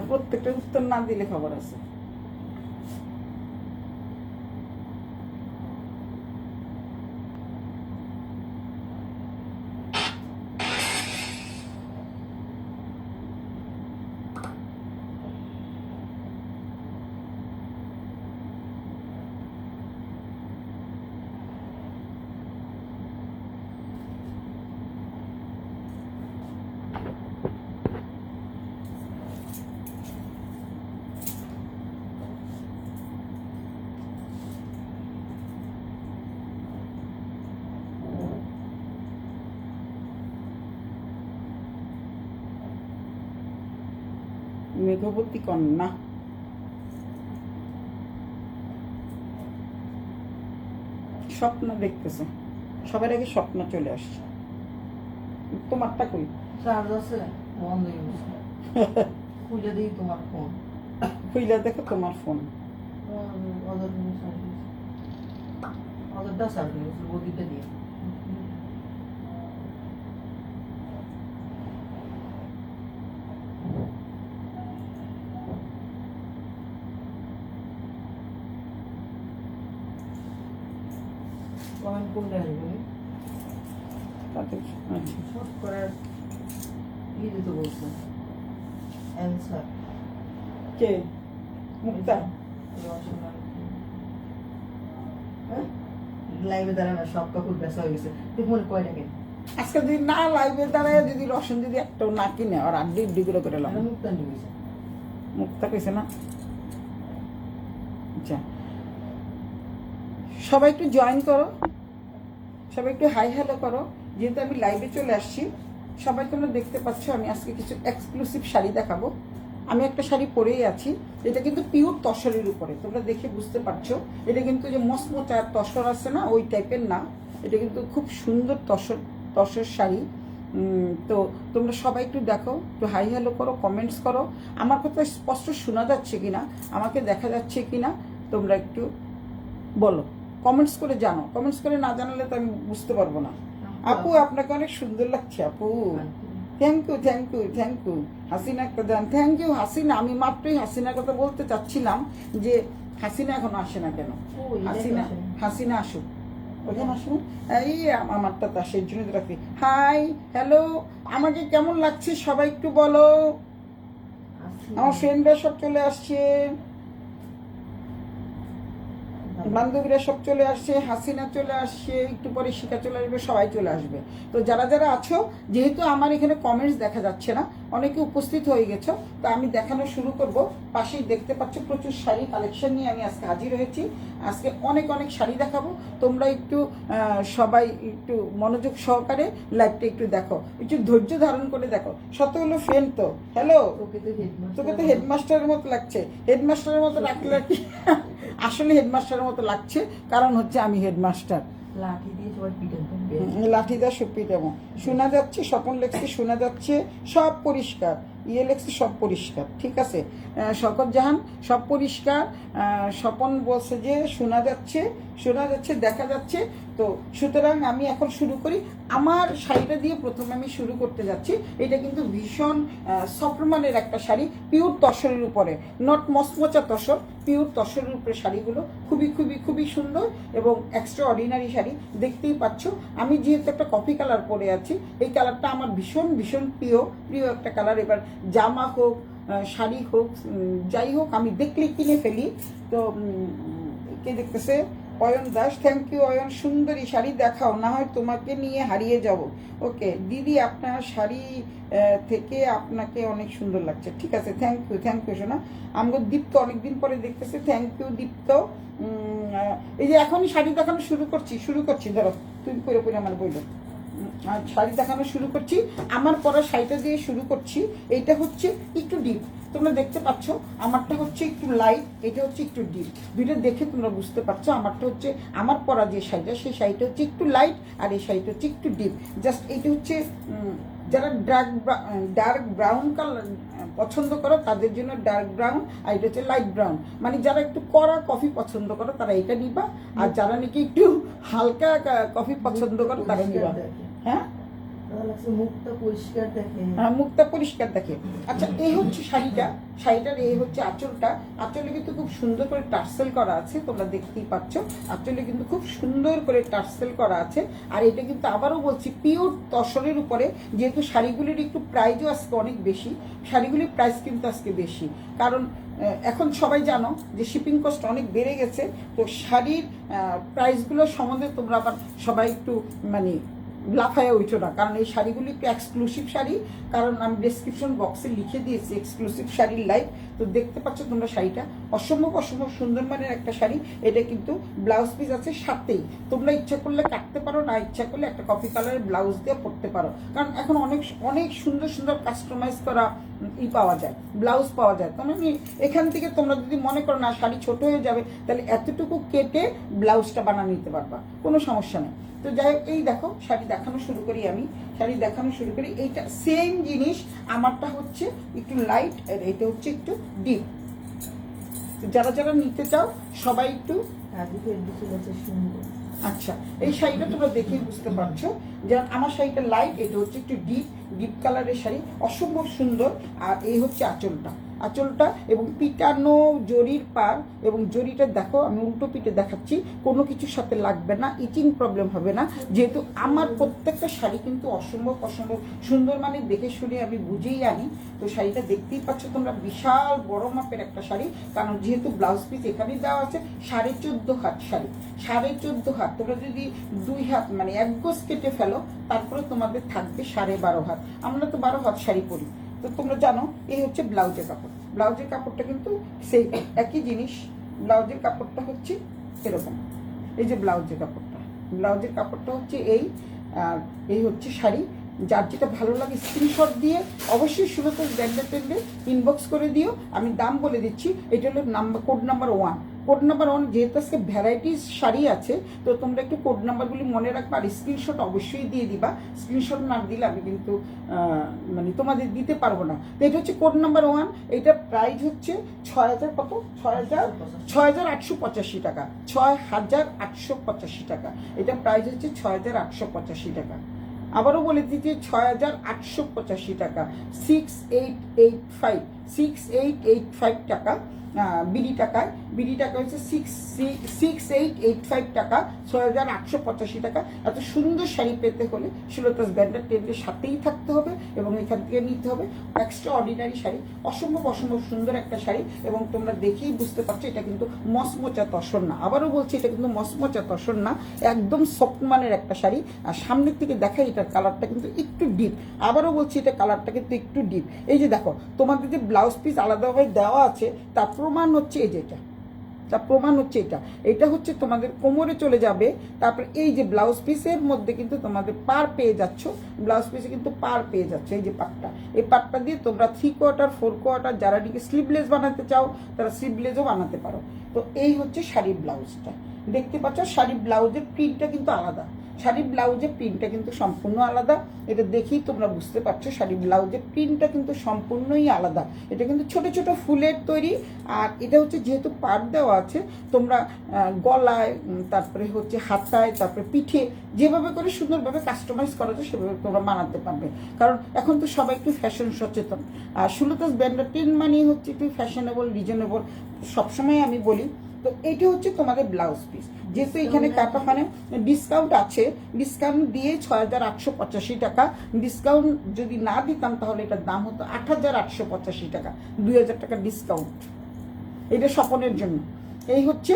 প্রত্যেকটা উত্তর না দিলে খবর আছে। মেঘবতী কন্যা, স্বপ্ন দেখতেছে, সবার আগে স্বপ্ন চলে আসছে। তোমারটা কই? চার্জ আছে, বন্ধ হয়ে গেছে। খুলে দিই তোমার ফোন, খুইলা দেখো তোমার ফোন। অর্ডারটা চার্জ হয়ে গেছে, বদিটা দিয়ে। কমেন্ট কোনটা আসবে? তাদের আচ্ছা, শর্ট করার দিতে বলছে অ্যান্সার। কে? মুক্তা? লাইভে দাঁড়ানো সব কাপড় বেচা হয়ে গেছে। তুই মনে কয় টাকা? আজকে যদি না লাইভে দাঁড়ায়, যদি রসুন যদি একটাও না কিনে আর আড্ডি উড্ডি করে লাভ। মুক্তা নিয়ে গেছে। মুক্তা কইছে না? আচ্ছা, সবাই একটু জয়েন করো, সবাই একটু হাই হ্যালো করো। যেহেতু আমি লাইভে চলে আসছি, সবাই তোমরা দেখতে পাচ্ছ আমি আজকে কিছু এক্সক্লুসিভ শাড়ি দেখাবো। আমি একটা শাড়ি পরেই আছি, এটা কিন্তু পিওর তসরের উপরে, তোমরা দেখে বুঝতে পারছো। এটা কিন্তু যে মসমোচা তসর আছে না, ওই টাইপের না। এটা কিন্তু খুব সুন্দর তসর শাড়ি। তো তোমরা সবাই একটু দেখো, একটু হাই হ্যালো করো, কমেন্টস করো। আমার কথা স্পষ্ট শোনা যাচ্ছে কিনা, আমাকে দেখা যাচ্ছে কিনা তোমরা একটু বলো, কমেন্টস করে জানো। কমেন্টস করে না জানালে তো আমি বুঝতে পারবো না। আপু আপনাকে অনেক সুন্দর লাগছে আপু, thank you thank you thank you. Hasina একটা দেন, থ্যাংক ইউ হাসিনা। আমি মাত্রই হাসিনার কথা বলতে চাচ্ছিলাম যে হাসিনা এখনো আসে না কেন? হাসিনা আসুক, ওখানে আসুন। এই আমারটা তা সেই জন্য রাখি। হাই হ্যালো, আমাকে কেমন লাগছে সবাই একটু বলো। আমার ফ্রেন্ডরা সব চলে আসছে, বান্ধবীরা সব চলে আসছে, হাসিনা চলে আসছে, একটু পরে শিখা চলে আসবে, সবাই চলে আসবে। তো যারা যারা আছো, যেহেতু আমার এখানে কমেন্টস দেখা যাচ্ছে না, অনেকে উপস্থিত হয়ে গেছো, তো আমি দেখানো শুরু করব। পাশেই দেখতে পাচ্ছ প্রচুর শাড়ি কালেকশন নিয়ে আমি আজকে হাজির হয়েছি। আজকে অনেক অনেক শাড়ি দেখাবো। তোমরা একটু সবাই একটু মনোযোগ সহকারে লাইভটা একটু দেখো, একটু ধৈর্য ধারণ করে দেখো। শত হলো ফ্রেন্ড তো, হ্যালো, তোকে তো হেডমাস্টারের মতো লাগছে। হেডমাস্টারের মতো রাখলে কি? আসলে হেডমাস্টারের মতো লাগছে, কারণ হচ্ছে আমি হেডমাস্টার। লাঠি দিয়ে সবাই পিটাবো, লাঠি দিয়ে সব পিটাবো। শোনা যাচ্ছে, স্বপন লেখছে শোনা যাচ্ছে, সব পরিষ্কার। ইয়ে লেখছে সব পরিষ্কার, ঠিক আছে। শকত জাহান সব পরিষ্কার। স্বপন বলছে যে শোনা যাচ্ছে, দেখা যাচ্ছে। তো সুতরাং আমি এখন শুরু করি। আমার শাড়িটা দিয়ে প্রথমে আমি শুরু করতে যাচ্ছি। এটা কিন্তু ভীষণ সফরমানের একটা শাড়ি, পিওর তসরের উপরে, নট মসমচা তসর, পিওর তসরের উপরে শাড়িগুলো খুবই খুবই খুবই সুন্দর এবং এক্সট্রা অর্ডিনারি শাড়ি। দেখতেই পাচ্ছ আমি যেহেতু একটা কফি কালার পরে আছি, এই কালারটা আমার ভীষণ ভীষণ প্রিয় একটা কালার। এবার জামা হোক, শাড়ি হোক, যাই হোক, আমি দেখলে কিনে ফেলি। তো কে দেখতেছে? Ayan Das, thank you Ayan. সুন্দরী শাড়ি দেখাও, না হয় তোমাকে নিয়ে হারিয়ে যাব। ওকে দিদি, আপনার শাড়ি থেকে আপনাকে অনেক সুন্দর লাগছে। ঠিক আছে, থ্যাংক ইউ সোনা। আমাকে দীপ্ত অনেকদিন পরে দেখতেছে, থ্যাংক ইউ দীপ্ত। এই যে এখনই শাড়ি দেখানো শুরু করছি ধরো, তুমি পরে পরে আমার বইলো। শাড়ি দেখানো শুরু করছি, আমার পরা শাড়িটা দিয়ে শুরু করছি। এইটা হচ্ছে একটু ডিপ, তোমরা দেখতে পাচ্ছ। আমারটা হচ্ছে একটু লাইট, এটা হচ্ছে একটু ডিপ। দুইটা দেখে তোমরা বুঝতে পারছো। আমারটা হচ্ছে, আমার পরা যে শাড়িটা, সেই শাড়িটা হচ্ছে একটু লাইট, আর এই শাড়িটা হচ্ছে একটু ডিপ। জাস্ট এইটা হচ্ছে যারা ডার্ক ব্রাউন কালার পছন্দ করো তাদের জন্য ডার্ক ব্রাউন, আর এটা হচ্ছে লাইট ব্রাউন। মানে যারা একটু কড়া কফি পছন্দ করো তারা এটা নিবা, আর যারা নাকি একটু হালকা কফি পছন্দ করো তারা নিবা। হ্যাঁ, দাদা লাগছে মুখটা পরিষ্কার দেখে। মুখটা পরিষ্কার দেখে। আচ্ছা, এই হচ্ছে শাড়িটার এই হচ্ছে আঁচলটা। আঁচলে কিন্তু খুব সুন্দর করে টার্সেল করা আছে, তোমরা দেখতেই পাচ্ছ। আঁচলে কিন্তু খুব সুন্দর করে টার্সেল করা আছে। আর এটা কিন্তু আবারও বলছি পিওর তসরের উপরে, যেহেতু শাড়িগুলির একটু প্রাইসও আজকে অনেক বেশি, শাড়িগুলির প্রাইস কিন্তু আজকে বেশি, কারণ এখন সবাই জানো যে শিপিং কস্ট অনেক বেড়ে গেছে। তো শাড়ির প্রাইসগুলো সম্বন্ধে তোমরা আবার সবাই একটু মানে লাফায় উঠো না, কারণ এই শাড়িগুলি একটু এক্সক্লুসিভ শাড়ি। কারণ আমি ডেসক্রিপশন বক্সে লিখে দিয়েছি এক্সক্লুসিভ শাড়ির লাইভ। তো দেখতে পাচ্ছ তোমরা শাড়িটা অসম্ভব সুন্দর মানের একটা শাড়ি। এটা কিন্তু ব্লাউজ পিস আছে সাথেই, তোমরা ইচ্ছা করলে কাটতে পারো, না ইচ্ছা করলে একটা কফি কালারের ব্লাউজ দিয়ে পরতে পারো। কারণ এখন অনেক সুন্দর কাস্টমাইজ করা পাওয়া যায়, ব্লাউজ পাওয়া যায়। তোমরা এখান থেকে তোমরা যদি মনে করো না শাড়ি ছোট হয়ে যাবে, তাহলে এতটুকু কেটে ব্লাউজটা বানিয়ে নিতে পারবা, কোনো সমস্যা নেই। তো যাই হোক, এই দেখো শাড়ি দেখানো শুরু করি আমি। এইটা সেম জিনিস, আমারটা হচ্ছে একটু লাইট আর এটা হচ্ছে একটু ডিপ। যারা নিতে চাও সবাই একটু সুন্দর। আচ্ছা, এই শাড়িটা তোমরা দেখেই বুঝতে পারছো যে আমার শাড়িটা লাইট, এটা হচ্ছে একটু ডিপ কালারের শাড়ি, অসম্ভব সুন্দর। আর এই হচ্ছে আঁচলটা এবং পিটানো জরির পার, এবং জরিটা দেখো আমি উল্টো পিঠে দেখাচ্ছি, কোনো কিছুর সাথে লাগবে না, ইচিং প্রবলেম হবে না। যেহেতু আমার প্রত্যেকটা শাড়ি কিন্তু অসম্ভব সুন্দর, মানে দেখে শুনে আমি বুঝেই আনি। তো শাড়িটা দেখতেই পাচ্ছ তোমরা, বিশাল বড় মাপের একটা শাড়ি, কারণ যেহেতু ব্লাউজ পিস এখানেই দেওয়া আছে 14.5 হাত শাড়ি, 14.5 হাত। তোমরা যদি 2 হাত মানে 1 গজ কেটে ফেলো, তারপরে তোমাদের থাকবে 12.5 হাত। আমরা তো 12 হাত শাড়ি পরি। তো তোমরা জানো এই হচ্ছে ব্লাউজের কাপড়টা কিন্তু সেই একই জিনিস। ব্লাউজের কাপড়টা হচ্ছে এরকম, এই যে ব্লাউজের কাপড়টা হচ্ছে এই। আর এই হচ্ছে শাড়ি। যার যেটা ভালো লাগে স্ক্রিনশট দিয়ে অবশ্যই সুলতাস ব্র্যান্ডে ইনবক্স করে দিও। আমি দাম বলে দিচ্ছি, এটা হলো কোড নাম্বার 1। যেহেতু আজকে ভ্যারাইটিস শাড়ি আছে, তো তোমরা একটু কোড নাম্বারগুলি মনে রাখবা, আর স্ক্রিনশট অবশ্যই দিয়ে দিবা। স্ক্রিনশট না দিলে আমি কিন্তু মানে তোমাদের দিতে পারবো না। তো এটা হচ্ছে কোড নাম্বার 1। এইটার প্রাইস হচ্ছে 6,885 টাকা, 6,885 টাকা। এটা প্রাইস হচ্ছে 6,885 টাকা। আবারও বলে দিচ্ছি 6,885 টাকা, 6885 টাকা। বিডি টাকা হচ্ছে 6885 টাকা, 6,885 টাকা। এত সুন্দর শাড়ি পেতে হলে সুলতাস ব্র্যান্ডের ট্রেন্ডের সাথেই থাকতে হবে এবং এখান থেকে নিতে হবে। এক্সট্রা অর্ডিনারি শাড়ি, অসম্ভব সুন্দর একটা শাড়ি, এবং তোমরা দেখেই বুঝতে পারছো এটা কিন্তু মচমচা তসর না। আবারও বলছি এটা কিন্তু মচমচা তসর না, একদম সফট মানের একটা শাড়ি। আর সামনের থেকে দেখাই এটার কালারটা কিন্তু একটু ডিপ। আবারও বলছি এটা কালারটা কিন্তু একটু ডিপ। এই যে দেখো তোমাদের যে ব্লাউজ পিস আলাদাভাবে দেওয়া আছে, তার প্রমাণ হচ্ছে এই যেটা, এটা হচ্ছে তোমাদের কোমরে চলে যাবে। তারপর এই যে ব্লাউজ পিসের মধ্যে কিন্তু তোমাদের পার পেয়ে যাচ্ছ, এই যে পাটটা, এই পাটটা দিয়ে তোমরা 3/4 4/4 যারা নাকি স্লিভলেস বানাতে চাও তারা স্লিভলেসও বানাতে পারো। তো এই হচ্ছে শাড়ির ব্লাউজটা, দেখতে পাচ্ছ শাড়ির ব্লাউজের প্রিন্টটা কিন্তু আলাদা, সম্পূর্ণ আলাদা। এটা দেখেই তোমরা বুঝতে পারছো শাড়ির ব্লাউজের প্রিন্টটা কিন্তু সম্পূর্ণই আলাদা। এটা কিন্তু ছোট ছোট ফুলের তৈরি। আর এটা হচ্ছে যেহেতু পাড় দেওয়া আছে, তোমরা গলায়, তারপরে হচ্ছে হাতায়, তারপরে পিঠে যেভাবে করে সুন্দরভাবে কাস্টমাইজ করা যায় সেভাবে তোমরা বানাতে পারবে। কারণ এখন তো সবাই একটু ফ্যাশন সচেতন, আর সুলতাস ব্র্যান্ডের ট্রেন্ড মানেই হচ্ছে একটু ফ্যাশনেবল, রিজনেবল, সবসময় আমি বলি। তো এইটা হচ্ছে তোমাদের ব্লাউজ পিস। যেহেতু এখানে কাটা মানে ডিসকাউন্ট আছে, ডিসকাউন্ট দিয়ে 6,885 টাকা। ডিসকাউন্ট যদি না দিতাম তাহলে এটার দাম হতো 8,885 টাকা, 2,000 টাকা ডিসকাউন্ট। এটা স্বপনের জন্য। এই হচ্ছে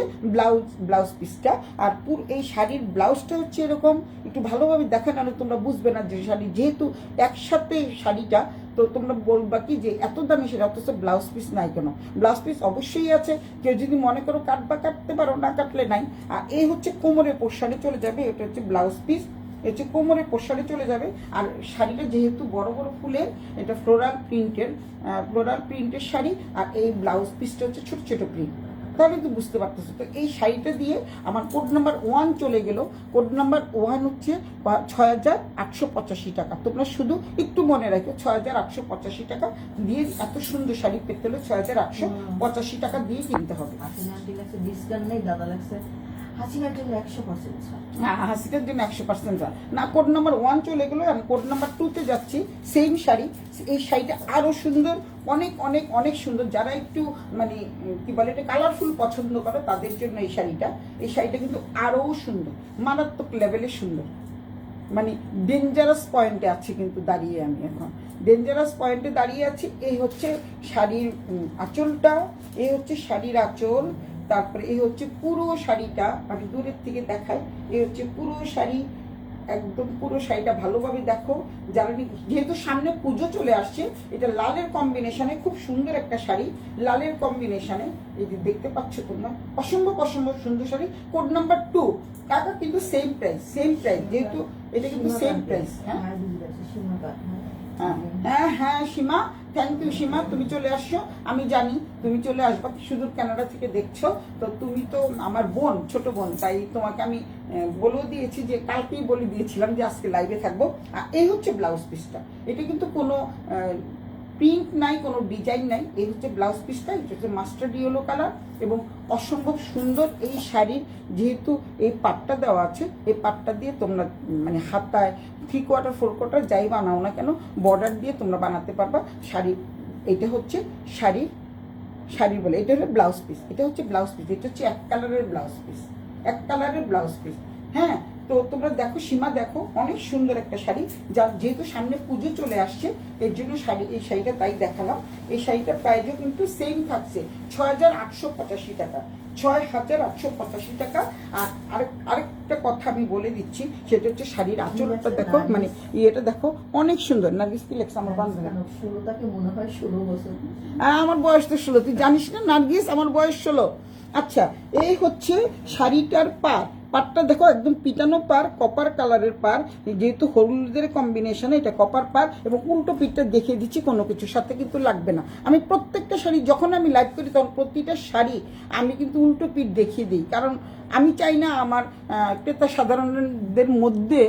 ব্লাউজ পিসটা। আর এই শাড়ির ব্লাউজটা হচ্ছে এরকম, একটু ভালোভাবে দেখা নাহলে তোমরা বুঝবে না যে শাড়ি, যেহেতু একসাথে শাড়িটা, তো তোমরা বলবা কি যে এত দামি সেটা, অথচ ব্লাউজ পিস নাই কেন? ব্লাউজ পিস অবশ্যই আছে, কেউ যদি মনে করো কাটতে পারো, না কাটলে নাই। আর এই হচ্ছে কোমরের পোর্শনে চলে যাবে, এটা হচ্ছে ব্লাউজ পিস, হচ্ছে কোমরের পোর্শনে চলে যাবে। আর শাড়িটা যেহেতু বড় ফুলের, এটা ফ্লোরাল প্রিন্টের শাড়ি, আর এই ব্লাউজ পিসটা হচ্ছে ছোট ছোট প্রিন্ট। তাহলে তো বুঝতে পারতেছো। তো এই শাড়িটা দিয়ে আমার কোড নাম্বার 1 চলে গেল। কোড নাম্বার 1 হচ্ছে 6,885 টাকা। তোমরা শুধু একটু মনে রাখো, 6,885 টাকা দিয়ে এত সুন্দর শাড়ি পেতে হলে 6,885 টাকা দিয়ে কিনতে হবে। ডিসকাউন্ট নেই দাদা লাগছে হাসিনার জন্য 100% ছাড়। হ্যাঁ, হাসিটার জন্য 100% না। কোড নাম্বার 1 চলে গেলো, আমি কোড নাম্বার 2-তে যাচ্ছি। সেম শাড়ি, এই শাড়িটা আরও সুন্দর, অনেক অনেক অনেক সুন্দর। যারা একটু মানে কি বলে এটা কালারফুল পছন্দ করে তাদের জন্য এই শাড়িটা কিন্তু আরও সুন্দর, মারাত্মক লেভেলের সুন্দর। মানে ডেঞ্জারাস পয়েন্টে আছি কিন্তু দাঁড়িয়ে, আমি এখন ডেঞ্জারাস পয়েন্টে দাঁড়িয়ে আছি। এই হচ্ছে শাড়ির আঁচলটা, এই হচ্ছে শাড়ির আঁচল, তারপরে এই হচ্ছে পুরো শাড়িটা, আমি দূরের থেকে দেখাই। এই হচ্ছে পুরো শাড়ি, একদম পুরো শাড়িটা ভালোভাবে দেখো। যারা যেহেতু সামনে পুজো চলে আসছে, এটা লালের কম্বিনেশনে খুব সুন্দর একটা শাড়ি, লালের কম্বিনেশনে এই যে দেখতে পাচ্ছ তোমরা, অসম্ভব অসম্ভব সুন্দর শাড়ি। কোড নাম্বার 2 টাকা কিন্তু সেম প্রাইস, যেহেতু এটা কিন্তু সেম প্রাইস। হ্যাঁ হ্যাঁ, বুঝতে পারছি, সীমাটা, হ্যাঁ হ্যাঁ হ্যাঁ সীমা, থ্যাংক ইউ সীমা, তুমি চলে আসছো। আমি জানি তুমি চলে আসবা, সুদূর কানাডা থেকে দেখছো তো। তুমি তো আমার বোন, ছোট বোন, তাই তোমাকে আমি বলেও দিয়েছি যে কালকেই বলে দিয়েছিলাম যে আজকে লাইভে থাকবো। আর এই হচ্ছে ব্লাউজ পিসটা, এটা কিন্তু কোনো প্রিন্ট নাই, কোনো ডিজাইন নাই। এই হচ্ছে ব্লাউজ পিসটা, এটা হচ্ছে মাস্টার্ড ইয়েলো কালার এবং অসম্ভব সুন্দর। এই শাড়ির যেহেতু এই পাটটা দেওয়া আছে, এই পাটটা দিয়ে তোমরা মানে হাতায় 3/4 4/4 যাই বানাও না কেন, বর্ডার দিয়ে তোমরা বানাতে পারবা শাড়ি। এটা হচ্ছে শাড়ি বলে, এটা হলো ব্লাউজ পিস, এটা হচ্ছে ব্লাউজ পিস, এটা হচ্ছে এক কালারের ব্লাউজ পিস। হ্যাঁ, তো তোমরা দেখো সীমা, দেখো অনেক সুন্দর একটা শাড়ি। যা যেহেতু সামনে পুজো চলে আসছে এর জন্য এই শাড়িটা তাই দেখালাম। এই শাড়িটার প্রাইসও কিন্তু সেম থাকছে 6,885 টাকা, 6,885 টাকা। আর আরেকটা কথা আমি বলে দিচ্ছি, সেটা হচ্ছে শাড়ির আঁচলটা দেখো, মানে এটা দেখো অনেক সুন্দর। নার্গিস কি লেখছে আমার বান্ধবী? 16টাকে মনে হয় 16 বছর। আমার বয়স তো 16, তুই জানিস না নার্গিস আমার বয়স 16। আচ্ছা, এই হচ্ছে শাড়িটার পাটটা দেখো, একদম পিটানো পার, কপার কালারের পার, যেহেতু হলুদের কম্বিনেশনে এটা কপার পার। এবং উল্টো পিঠটা দেখিয়ে দিচ্ছি, কোনো কিছুর সাথে কিন্তু লাগবে না। আমি প্রত্যেকটা শাড়ি যখন আমি লাইভ করি তখন প্রতিটা শাড়ি আমি কিন্তু উল্টো পিঠ দেখিয়ে দিই, কারণ আমি চাই না আমার ক্রেতা সাধারণদের মধ্যে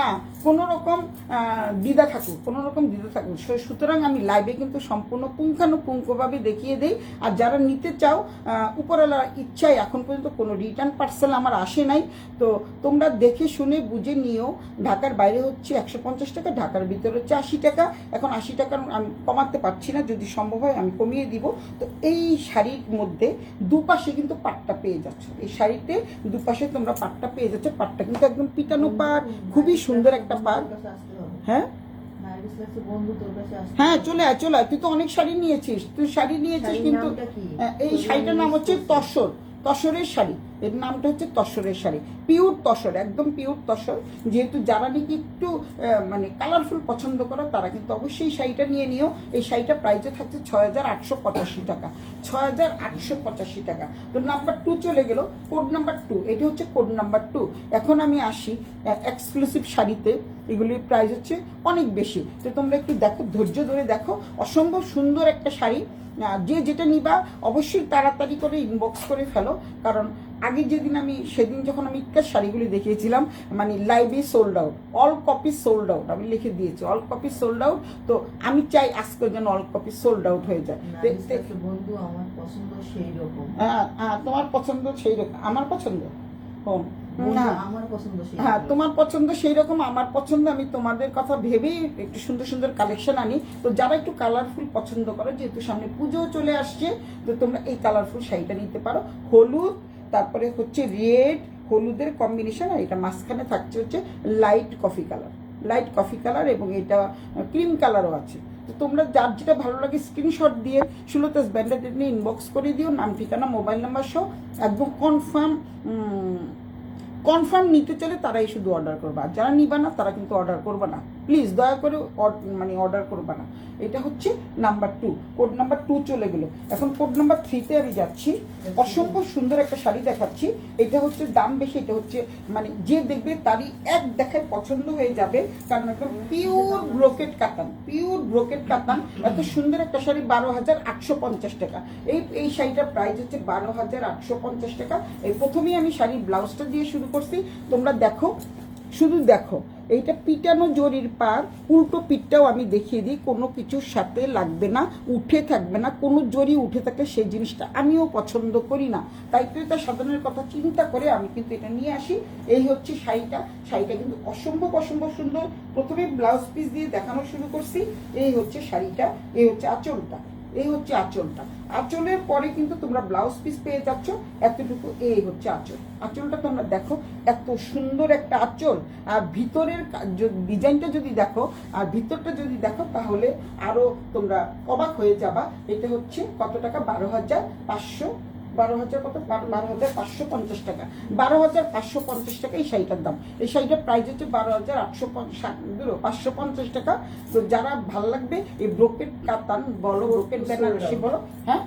না কোনো রকম দ্বিধা থাকুক, সুতরাং আমি লাইভে কিন্তু সম্পূর্ণ পুঙ্খানুপুঙ্খভাবে দেখিয়ে দেই। আর যারা নিতে চাও, উপরওয়ালার ইচ্ছায় এখন পর্যন্ত কোনো রিটার্ন পার্সেল আমার আসে নাই, তো তোমরা দেখে শুনে বুঝে নিও। ঢাকার বাইরে হচ্ছে 150 টাকা, ঢাকার ভিতরে হচ্ছে 80 টাকা। এখন 80 টাকা আমি কমাতে পারছি না, যদি সম্ভব হয় আমি কমিয়ে দিব। তো এই শাড়ির মধ্যে দুপাশে কিন্তু পাটটা পেয়ে যাচ্ছ, এই শাড়িতে দুপাশে তোমরা পাটটা পেয়ে যাচ্ছ। পাটটা কিন্তু একদম পিটানো পাট, খুবই সুন্দর একটা পাট। হ্যাঁ হ্যাঁ, চলে আয়, তুই তো অনেক শাড়ি নিয়েছিস, কিন্তু এই শাড়িটার নাম হচ্ছে তসরের শাড়ি। এর নামটা হচ্ছে তসরের শাড়ি, পিওর তসর, একদম পিওর তসর। যেহেতু যারা নাকি একটু মানে কালারফুল পছন্দ করো তারা কিন্তু অবশ্যই শাড়িটা নিয়ে নিও। এই শাড়িটা প্রাইসে থাকছে 6,885 টাকা, 6,885 টাকা। তো নাম্বার 2 চলে গেল, কোড নাম্বার 2, এটা হচ্ছে কোড নাম্বার 2। এখন আমি আসি এক্সক্লুসিভ শাড়িতে, এগুলির প্রাইস হচ্ছে অনেক বেশি। তো তোমরা একটু দেখো, ধৈর্য ধরে দেখো, অসম্ভব সুন্দর একটা শাড়ি। যে যেটা নিবা অবশ্যই তাড়াতাড়ি করে ইনবক্স করে ফেলো, কারণ আগে সেদিন যখন আমি ইক্কার শাড়িগুলি দেখিয়েছিলাম, মানে লাইভে sold out, all copy sold out, আমি লিখে দিয়েছি অল কপি সোল্ড আউট। তো আমি চাই আজকে যেন অল কপি সোল্ড আউট হয়ে যায়। বন্ধু, আমার পছন্দ সেই রকম। হ্যাঁ, তোমার পছন্দ সেই রকম, আমার পছন্দ না, আমার পছন্দ সেই। হ্যাঁ, তোমার পছন্দ সেই রকম, আমার পছন্দ। আমি তোমাদের কথা ভেবেই একটু সুন্দর সুন্দর কালেকশন আনি। তো যারা একটু কালারফুল পছন্দ করো, যেহেতু সামনে পুজো চলে আসছে, তো তোমরা এই কালারফুল শাড়িটা নিতে পারো। হলুদ, তারপরে হচ্ছে রেড, হলুদের কম্বিনেশন, আর এটা মাঝখানে থাকছে হচ্ছে লাইট কফি কালার এবং এটা ক্রিম কালারও আছে। তো তোমরা যার যেটা ভালো লাগে স্ক্রিনশট দিয়ে সুলতাস ব্যান্ডেড নিয়ে ইনবক্স করে দিও, নাম ঠিকানা মোবাইল নাম্বার সহ। একদম কনফার্ম নিতে চাইলে তারাই শুধু অর্ডার করবা, আর যারা নিবা না তারা কিন্তু অর্ডার করবা না, প্লিজ দয়া করে মানে অর্ডার করবা না। এটা হচ্ছে নাম্বার 2, কোড নাম্বার 2 চলে গেল। এখন কোড নাম্বার 3-তে আমি যাচ্ছি। অসম্ভব সুন্দর একটা শাড়ি দেখাচ্ছি। এটা হচ্ছে দাম বেশি, এটা হচ্ছে মানে যে দেখবে তারই এক দেখায় পছন্দ হয়ে যাবে, কারণ একদম পিওর ব্রোকেট কাতান, এত সুন্দর একটা শাড়ি। 12,850 টাকা। এই শাড়িটার প্রাইস হচ্ছে 12,850 টাকা। এই প্রথমেই আমি শাড়ির ব্লাউজটা দিয়ে শুরু করছি, তোমরা দেখো, শুধু দেখো এইটা পিটানো জরির পার, উল্টো পিঠটাও আমি দেখিয়ে দিই, কোনো কিছুর সাথে লাগবে না, উঠে থাকবে না। কোনো জরি উঠে থাকলে সেই জিনিসটা আমিও পছন্দ করি না, তাই তো এটা সাধনের কথা চিন্তা করে আমি কিন্তু এটা নিয়ে আসি। এই হচ্ছে শাড়িটা। শাড়িটা কিন্তু অসম্ভব অসম্ভব সুন্দর। প্রথমে ব্লাউজ পিস দিয়ে দেখানো শুরু করছি। এই হচ্ছে শাড়িটা, এই হচ্ছে আঁচলটা, এই হচ্ছে আঁচলটা। আঁচলের পরে কিন্তু তোমরা ব্লাউজ পিস পেয়ে যাচ্ছ এতটুকু। এই হচ্ছে আঁচল। আঁচলটা তোমরা দেখো, এত সুন্দর একটা আঁচল। আর ভিতরের ডিজাইনটা যদি দেখো আর ভিতরটা যদি দেখো তাহলে আরো তোমরা অবাক হয়ে যাবা। এটা হচ্ছে কত টাকা? 12,500। 12,000 কত? 12,550 টাকা। 12,550 টাকা এই শাড়িটার দাম। এই শাড়িটার প্রাইস হচ্ছে 12,550 টাকা। তো যারা ভাল লাগবে এই ব্রোকেট কাতান বলো, ব্রোকেট বেনারসি বলো, হ্যাঁ,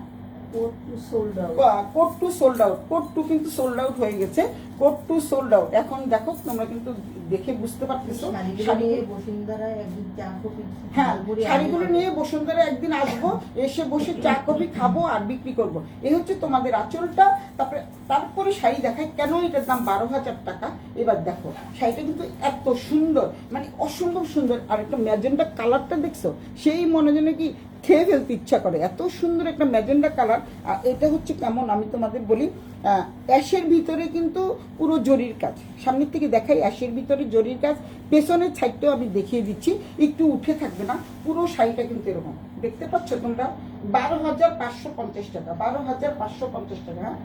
code two sold out. Code two sold out. Code two কিন্তু সোল্ড আউট হয়ে গেছে। Code two sold out. এখন দেখো তোমরা কিন্তু দেখে বুঝতে পারতেছো হ্যাঁ, শাড়িগুলো নিয়ে বসুন্ধরা একদিন আসবো, এসে বসে চা কফি খাবো আর বিক্রি করব। এই হচ্ছে তোমাদের আঁচলটা। তারপরে শাড়ি দেখায় কেন এটার দাম 12,000 টাকা। এবার দেখো শাড়িটা কিন্তু এত সুন্দর, মানে অসম্ভব সুন্দর। আর একটা ম্যাজেন্ডা কালারটা দেখছো, সেই মনে যেন কি খেয়ে ফেলতে ইচ্ছা করে, এত সুন্দর একটা ম্যাজেন্ডা কালার। আর এটা হচ্ছে কেমন আমি তোমাদের বলি, অ্যাশের ভিতরে কিন্তু পুরো জরির কাজ। সামনের থেকে দেখাই অ্যাশের ভিতরে জরির কাজ, পেছনের সাইডটাও আমি দেখিয়ে দিচ্ছি, একটু উঠে থাকবে না। পুরো শাড়িটা কিন্তু এরকম দেখতে পাচ্ছ তোমরা। 12,550 টাকা। 12,550 টাকা, হ্যাঁ,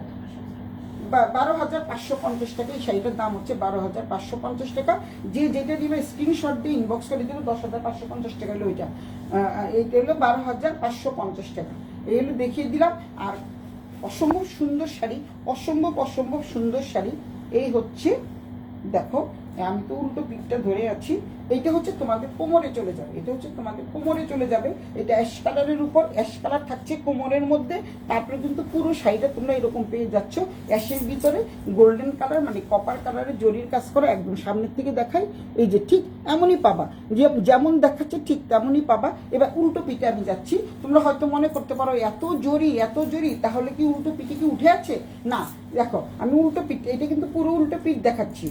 12,550 টাকা। এই শাড়িটার দাম হচ্ছে 12,550 টাকা। যে যেটা দিবে স্ক্রিনশট দিয়ে ইনবক্স করে দিল 10,550 টাকা হলো ওইটা। এইটা হলো 12,550 টাকা। এই হলো দেখিয়ে দিলাম। আর অসম্ভব সুন্দর শাড়ি, অসম্ভব অসম্ভব সুন্দর শাড়ি। এই হচ্ছে দেখো, আমি তো উল্টো পিঠটা ধরে আছি। এইটা হচ্ছে তোমাদের কোমরে চলে যাবে, এটা হচ্ছে তোমাদের কোমরে চলে যাবে। এটা অ্যাশ কালারের উপর, অ্যাশ কালার থাকছে কোমরের মধ্যে। তারপরে কিন্তু পুরো শাড়িটা তোমরা এরকম পেয়ে যাচ্ছ অ্যাশের ভিতরে গোল্ডেন কালার, মানে কপার কালারের জরির কাজ করা। একদম সামনের থেকে দেখাই, এই যে ঠিক এমনই পাবা, যে যেমন দেখাচ্ছে ঠিক তেমনই পাবা। এবার উল্টো পিঠে আমি যাচ্ছি। তোমরা হয়তো মনে করতে পারো এত জরি, এত জরি, তাহলে কি উল্টো পিঠে কি উঠে আছে? না, দেখো আমি উল্টো পিঠ, এটা কিন্তু পুরো উল্টো পিঠ দেখাচ্ছি,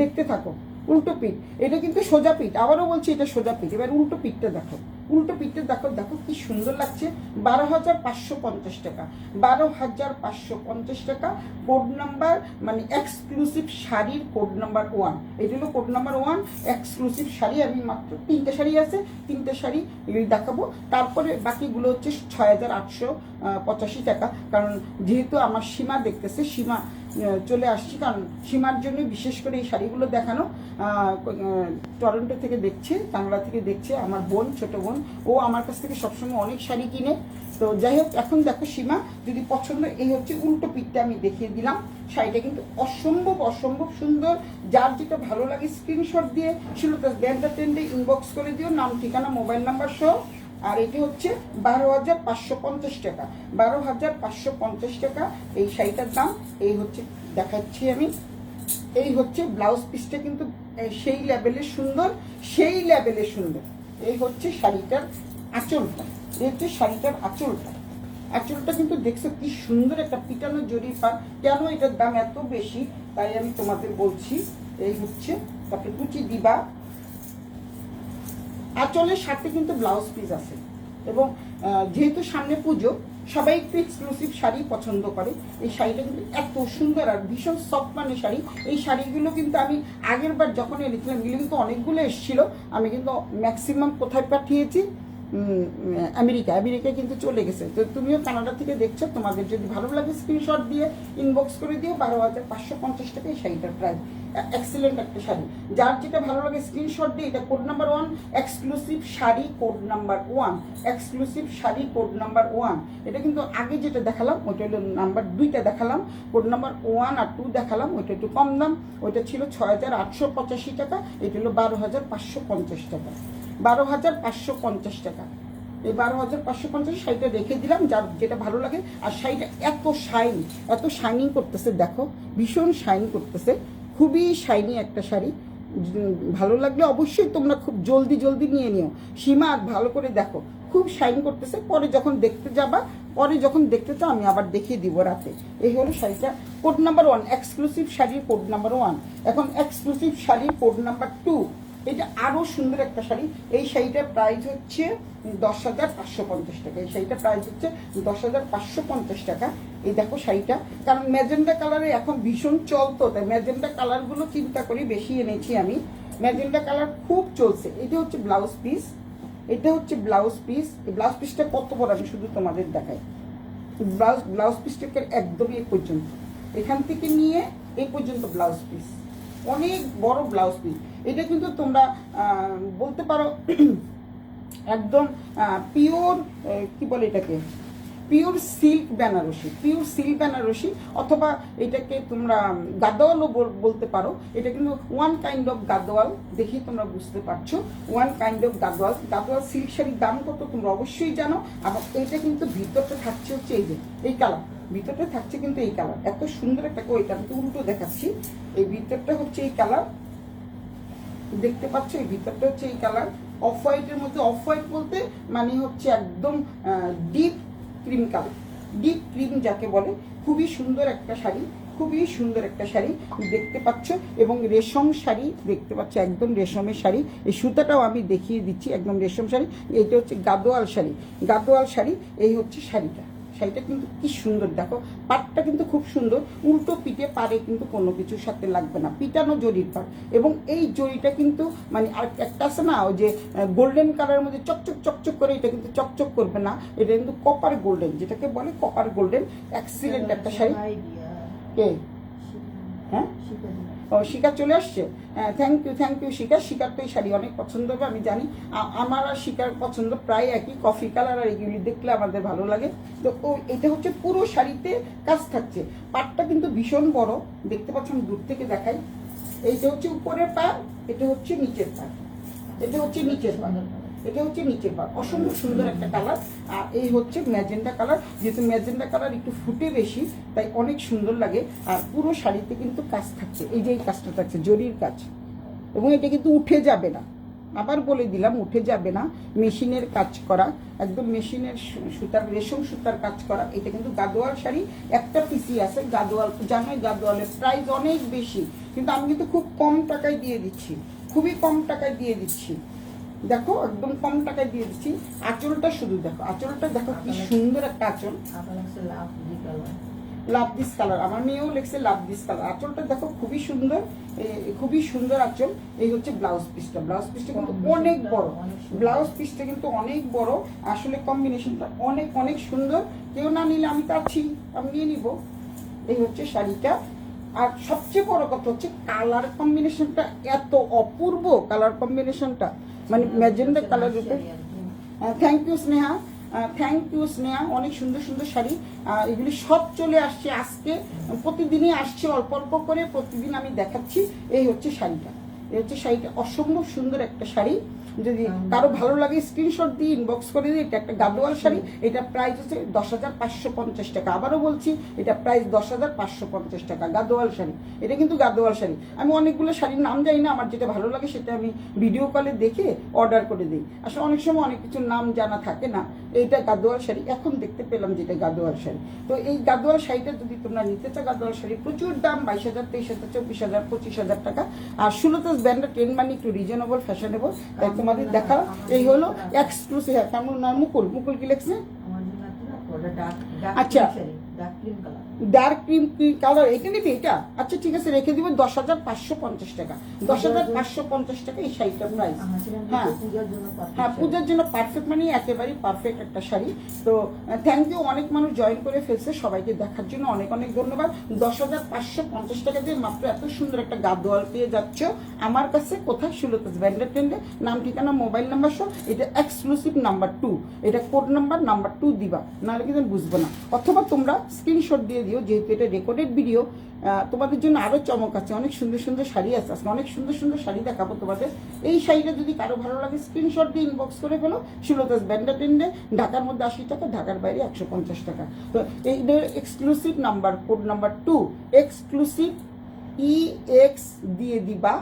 দেখতে থাকো। উল্টো পিঠ, এটা কিন্তু সোজা পিঠ। আবারও বলছি এটা সোজা পিঠ। এবার উল্টো পিঠটা দেখো, উল্টো পিঠটা দেখো, দেখো কি সুন্দর লাগছে। 12,550 টাকা। 12,550 টাকা। কোড নাম্বার, মানে এক্সক্লুসিভ শাড়ির কোড নাম্বার 1। এটা হলো কোড নাম্বার 1 এক্সক্লুসিভ শাড়ি। আমি মাত্র 3টে শাড়ি আছে, 3টে শাড়ি দেখাবো। তারপরে বাকিগুলো হচ্ছে 6,885 টাকা। কারণ যেহেতু আমার সীমা দেখতেছে, সীমা চলে আসছি, কারণ সীমার জন্য বিশেষ করে এই শাড়িগুলো দেখানো। টরন্টো থেকে দেখছে, কাংড়া থেকে দেখছে আমার বোন, ছোট বোন। ও আমার কাছ থেকে সবসময় অনেক শাড়ি কিনে। তো যাই হোক, এখন দেখো সীমা যদি পছন্দ। এই হচ্ছে উল্টো পিঠটা আমি দেখিয়ে দিলাম। শাড়িটা কিন্তু অসম্ভব অসম্ভব সুন্দর। যার যেটা ভালো লাগে স্ক্রিনশট দিয়ে শিলতা ব্যান্ডটা টেন্ডে ইনবক্স করে দিও, নাম ঠিকানা মোবাইল নাম্বার সহ। আর এটি হচ্ছে 12,550 টাকা। 12,550 টাকা এই শাড়িটার দাম। এই হচ্ছে দেখাচ্ছি আমি, এই হচ্ছে ব্লাউজ পিসটা কিন্তু সেই লেভেলের সুন্দর, সেই লেভেলের সুন্দর। এই হচ্ছে শাড়িটার আঁচলটা, এই হচ্ছে শাড়িটার আঁচলটা। আঁচলটা কিন্তু দেখছো কি সুন্দর একটা পিটানো জরি পার। কেন এটার দাম এত বেশি তাই আমি তোমাদের বলছি। এই হচ্ছে, তারপরে কুচি দিবা। আঁচলের সাথে কিন্তু ব্লাউজ পিস আছে। এবং যেহেতু সামনে পুজো, সবাই একটু এক্সক্লুসিভ শাড়ি পছন্দ করে। এই শাড়িটা কিন্তু এত সুন্দর আর ভীষণ সফট মানে শাড়ি। এই শাড়িগুলো কিন্তু আমি আগের বার যখন এনেছিলাম, এগুলো কিন্তু অনেকগুলো এসেছিল। আমি কিন্তু ম্যাক্সিমাম কোথায় পাঠিয়েছি? আমেরিকায় কিন্তু চলে গেছে। তো তুমিও কানাডা থেকে দেখছো, তোমাদের যদি ভালো লাগে স্ক্রিনশট দিয়ে ইনবক্স করে দিও। 12,550 টাকা এই শাড়িটার প্রাইস। এক্সেলেন্ট একটা শাড়ি। যার যেটা ভালো লাগে স্ক্রিনশট দিয়ে, এটা code number 1 exclusive sari code number 1, exclusive sari code number 1। এটা কিন্তু আগে যেটা দেখালাম ওইটা হলো নাম্বার 2টা দেখালাম, কোড নাম্বার 1 আর 2 দেখালাম। ওইটা একটু কম দাম, ওইটা ছিল 6,885 টাকা। এটা হলো 12,550 টাকা। 12,550 টাকা। এই 12,550 শাড়িটা রেখে দিলাম, যার যেটা ভালো লাগে। আর শাড়িটা এত শাইনিং করতেছে, দেখো ভীষণ শাইন করতেছে, খুবই শাইনি একটা শাড়ি। ভালো লাগলে অবশ্যই তোমরা খুব জলদি জলদি নিয়ে নিও। সীমা ভালো করে দেখো, খুব শাইন করতেছে। পরে যখন দেখতে যাবা, পরে যখন দেখতে চাও আমি আবার দেখিয়ে দিব রাতে। এই হলো শাড়িটা কোড নাম্বার 1 এক্সক্লুসিভ শাড়ির কোড নাম্বার 1। এখন এক্সক্লুসিভ শাড়ির কোড নাম্বার 2। এটা আরও সুন্দর একটা শাড়ি। এই শাড়িটার প্রাইস হচ্ছে 10,550 টাকা। এই শাড়িটার প্রাইস হচ্ছে 10,550 টাকা। এই দেখো শাড়িটা, কারণ ম্যাজেন্ডা কালারে এখন ভীষণ চলতো, তাই ম্যাজেন্ডা কালারগুলো চিন্তা করি বেশি এনেছি আমি। ম্যাজেন্ডা কালার খুব চলছে। এটা হচ্ছে ব্লাউজ পিস, এটা হচ্ছে ব্লাউজ পিস। এই ব্লাউজ পিসটা কত বড় আমি শুধু তোমাদের দেখাই। ব্লাউজ পিসটাকে একদমই এই পর্যন্ত, এখান থেকে নিয়ে এই পর্যন্ত ব্লাউজ পিস, অনেক বড় ব্লাউজ পিস। এটা কিন্তু তোমরা বলতে পারো একদম পিওর, কি বলে এটাকে, pure silk Banarasi, pure silk Banarasi, অথবা এটাকে তোমরা গাদোয়ালও বলতে পারো। এটা কিন্তু ওয়ান কাইন্ড অফ গাদোয়াল, দেখি তোমরা বুঝতে পারছো, one kind of Gadwal. Gadwal silk শাড়ির দাম কত তোমরা অবশ্যই জানো। আবার এটা কিন্তু ভিতরটা থাকছে হচ্ছে এই যে এই কালার, ভিতরটা থাকছে কিন্তু এই কালার, এত সুন্দর একটা, ওইটা আমি তো উল্টো দেখাচ্ছি। এই ভিতরটা হচ্ছে এই কালার, দেখতে পাচ্ছ, এই ভিতরটা হচ্ছে এই কালার, অফ হোয়াইটের মধ্যে। অফ হোয়াইট বলতে মানে হচ্ছে একদম deep cream colour, deep cream যাকে বলে। খুবই সুন্দর একটা শাড়ি, খুবই সুন্দর একটা শাড়ি দেখতে পাচ্ছ, এবং রেশম শাড়ি দেখতে পাচ্ছ, একদম রেশমের শাড়ি। এই সুতাটাও আমি দেখিয়ে দিচ্ছি, একদম রেশম শাড়ি। এইটা হচ্ছে গাদোয়াল শাড়ি, গাদোয়াল শাড়ি। এই হচ্ছে শাড়িটা, শাড়িটা কিন্তু কি সুন্দর, দেখো পাটটা কিন্তু খুব সুন্দর, উল্টো পিঠে পারে কিন্তু কোনো কিছুর সাথে লাগবে না, পিটানো জরির পার। এবং এই জরিটা কিন্তু মানে আর একটা আছে না, ওই যে গোল্ডেন কালারের মধ্যে চকচক চকচক করে, এটা কিন্তু চকচক করবে না, এটা কিন্তু কপার গোল্ডেন, যেটাকে বলে কপার গোল্ডেন। এক্সিলেন্ট একটা শাড়ি। কে? হ্যাঁ, ও শিকার চলে আসছে। হ্যাঁ, থ্যাংক ইউ শিকার। শিকার তো এই শাড়ি অনেক পছন্দ হবে আমি জানি। আমার আর শিকার পছন্দ প্রায় একই, কফি কালার, আর এগুলি দেখলে আমাদের ভালো লাগে। তো ও এটা হচ্ছে পুরো শাড়িতে কাজ থাকছে। পাটটা কিন্তু ভীষণ বড়, দেখতে পাচ্ছ, আমি দূর থেকে দেখাই। এইটা হচ্ছে উপরের পাড়, এটা হচ্ছে নিচের পাড়, এটা হচ্ছে নিচের পাড়, এটা হচ্ছে নিচের পাড়। অসম্ভব সুন্দর একটা কালার। আর এই হচ্ছে ম্যাজেন্ডা কালার, যেহেতু ম্যাজেন্ডা কালার একটু ফুটে বেশি, তাই অনেক সুন্দর লাগে। আর পুরো শাড়িতে কিন্তু কাজ থাকছে, এই যে এই কাজটা থাকছে, জরির কাজ, এবং এটা কিন্তু উঠে যাবে না। আবার বলে দিলাম, উঠে যাবে না, মেশিনের কাজ করা, একদম মেশিনের সুতার, রেশম সুতার কাজ করা। এটা কিন্তু গাদোয়াল শাড়ি, একটা পিসি আছে গাদোয়াল। জানোই গাদোয়ালের প্রাইস অনেক বেশি, কিন্তু আমি কিন্তু খুব কম টাকায় দিয়ে দিচ্ছি, খুবই কম টাকায় দিয়ে দিচ্ছি। দেখো একদম কম টাকায় দিয়ে দিচ্ছি। আঁচলটা শুধু দেখো, আঁচলটা দেখো কি সুন্দর একটা আঁচল, লাভ দিস কালার। আমার মেয়েও লিখছে লাভ দিস কালার। আঁচলটা দেখো খুবই সুন্দর, খুবই সুন্দর আঁচল। এই হচ্ছে ব্লাউজ পিসটা, ব্লাউজ পিসটা কিন্তু অনেক বড়, ব্লাউজ পিসটা কিন্তু অনেক বড়। আসলে কম্বিনেশনটা অনেক অনেক সুন্দর। কেউ না নিলে আমি তো আছি, আমি নিয়ে নিব। এই হচ্ছে শাড়িটা। আর সবচেয়ে বড় কথা হচ্ছে কালার কম্বিনেশনটা এত অপূর্ব, কালার কম্বিনেশনটা মানে ম্যাজেন্ডা কালার উপরে। Thank you Sneha, thank you Sneha. অনেক সুন্দর সুন্দর শাড়ি, এগুলি সব চলে আসছে আজকে, প্রতিদিনই আসছে অল্প অল্প করে, প্রতিদিন আমি দেখাচ্ছি। এই হচ্ছে শাড়িটা, এই হচ্ছে শাড়িটা, অসম্ভব সুন্দর একটা শাড়ি। যদি কারো ভালো লাগে স্ক্রিনশট দিয়ে ইনবক্স করে দিই। এটা একটা গাদোয়াল শাড়ি, এটা প্রাইস হচ্ছে 10,550 টাকা। আবারও বলছি, এটা প্রাইস 10,550 টাকা, গাদোয়াল শাড়ি। এটা কিন্তু গাদোয়াল শাড়ি। আমি অনেকগুলো শাড়ির নাম জানি না, আমার যেটা ভালো লাগে সেটা আমি ভিডিও কলে দেখে অর্ডার করে দিই। আসলে অনেক সময় অনেক কিছুর নাম জানা থাকে না। এইটা গাদোয়াল শাড়ি, এখন দেখতে পেলাম যেটা গাদোয়াল শাড়ি। তো এই গাদোয়াল শাড়িটা যদি তোমরা নিতে চাও, গাদোয়াল শাড়ি প্রচুর দাম, 22,000, 23,000, 24,000, 25,000 টাকা। আর 16 ব্র্যান্ডের 10 মানে একটু রিজনেবল, ফ্যাশনেবল। তাই তোমাদের দেখা এই হলো এক্সক্লুসিভ। কেমন না মুকুল, মুকুল কি লেখছে? আচ্ছা, ডার্ক ক্রিম কালার, এটা নিবি এটা? আচ্ছা ঠিক আছে, রেখে দিব 10,550 টাকা। 10,550 টাকা এই শাড়িটার প্রাইস। হ্যাঁ হ্যাঁ, পূজার জন্য পারফেক্ট, মানে একেবারেই পারফেক্ট একটা শাড়ি। তো থ্যাংক ইউ, অনেক মানুষ জয়েন করে ফেলছে, সবাইকে দেখার জন্য অনেক অনেক ধন্যবাদ। 10,550 টাকা দিয়ে মাত্র এত সুন্দর একটা গাদোয়াল পেয়ে যাচ্ছ আমার কাছে। কোথায়? সুলতাস ব্র্যান্ডের ট্রেন্ডে। নাম, ঠিকানা, মোবাইল নাম্বার সহ। এটা এক্সক্লুসিভ নাম্বার 2, এটা কোড নাম্বার 2 দিবা, নাহলে কিন্তু বুঝবো না। অথবা তোমরা স্ক্রিনশট দিয়ে দিও, যেহেতু এটা রেকর্ডেড ভিডিও। তোমাদের জন্য আরও চমক আছে, অনেক সুন্দর সুন্দর শাড়ি আছে আজকে, অনেক সুন্দর সুন্দর শাড়ি দেখাবো তোমাদের। এই শাড়িটা যদি কারো ভালো লাগে স্ক্রিনশট দিয়ে ইনবক্স করে ফেলো। সুলতাস ব্র্যান্ডের ট্রেন্ডে, ঢাকার মধ্যে 80 টাকা, ঢাকার বাইরে 150 টাকা। তো এইটার exclusive number, code number 2, exclusive EX দিয়ে দিবা,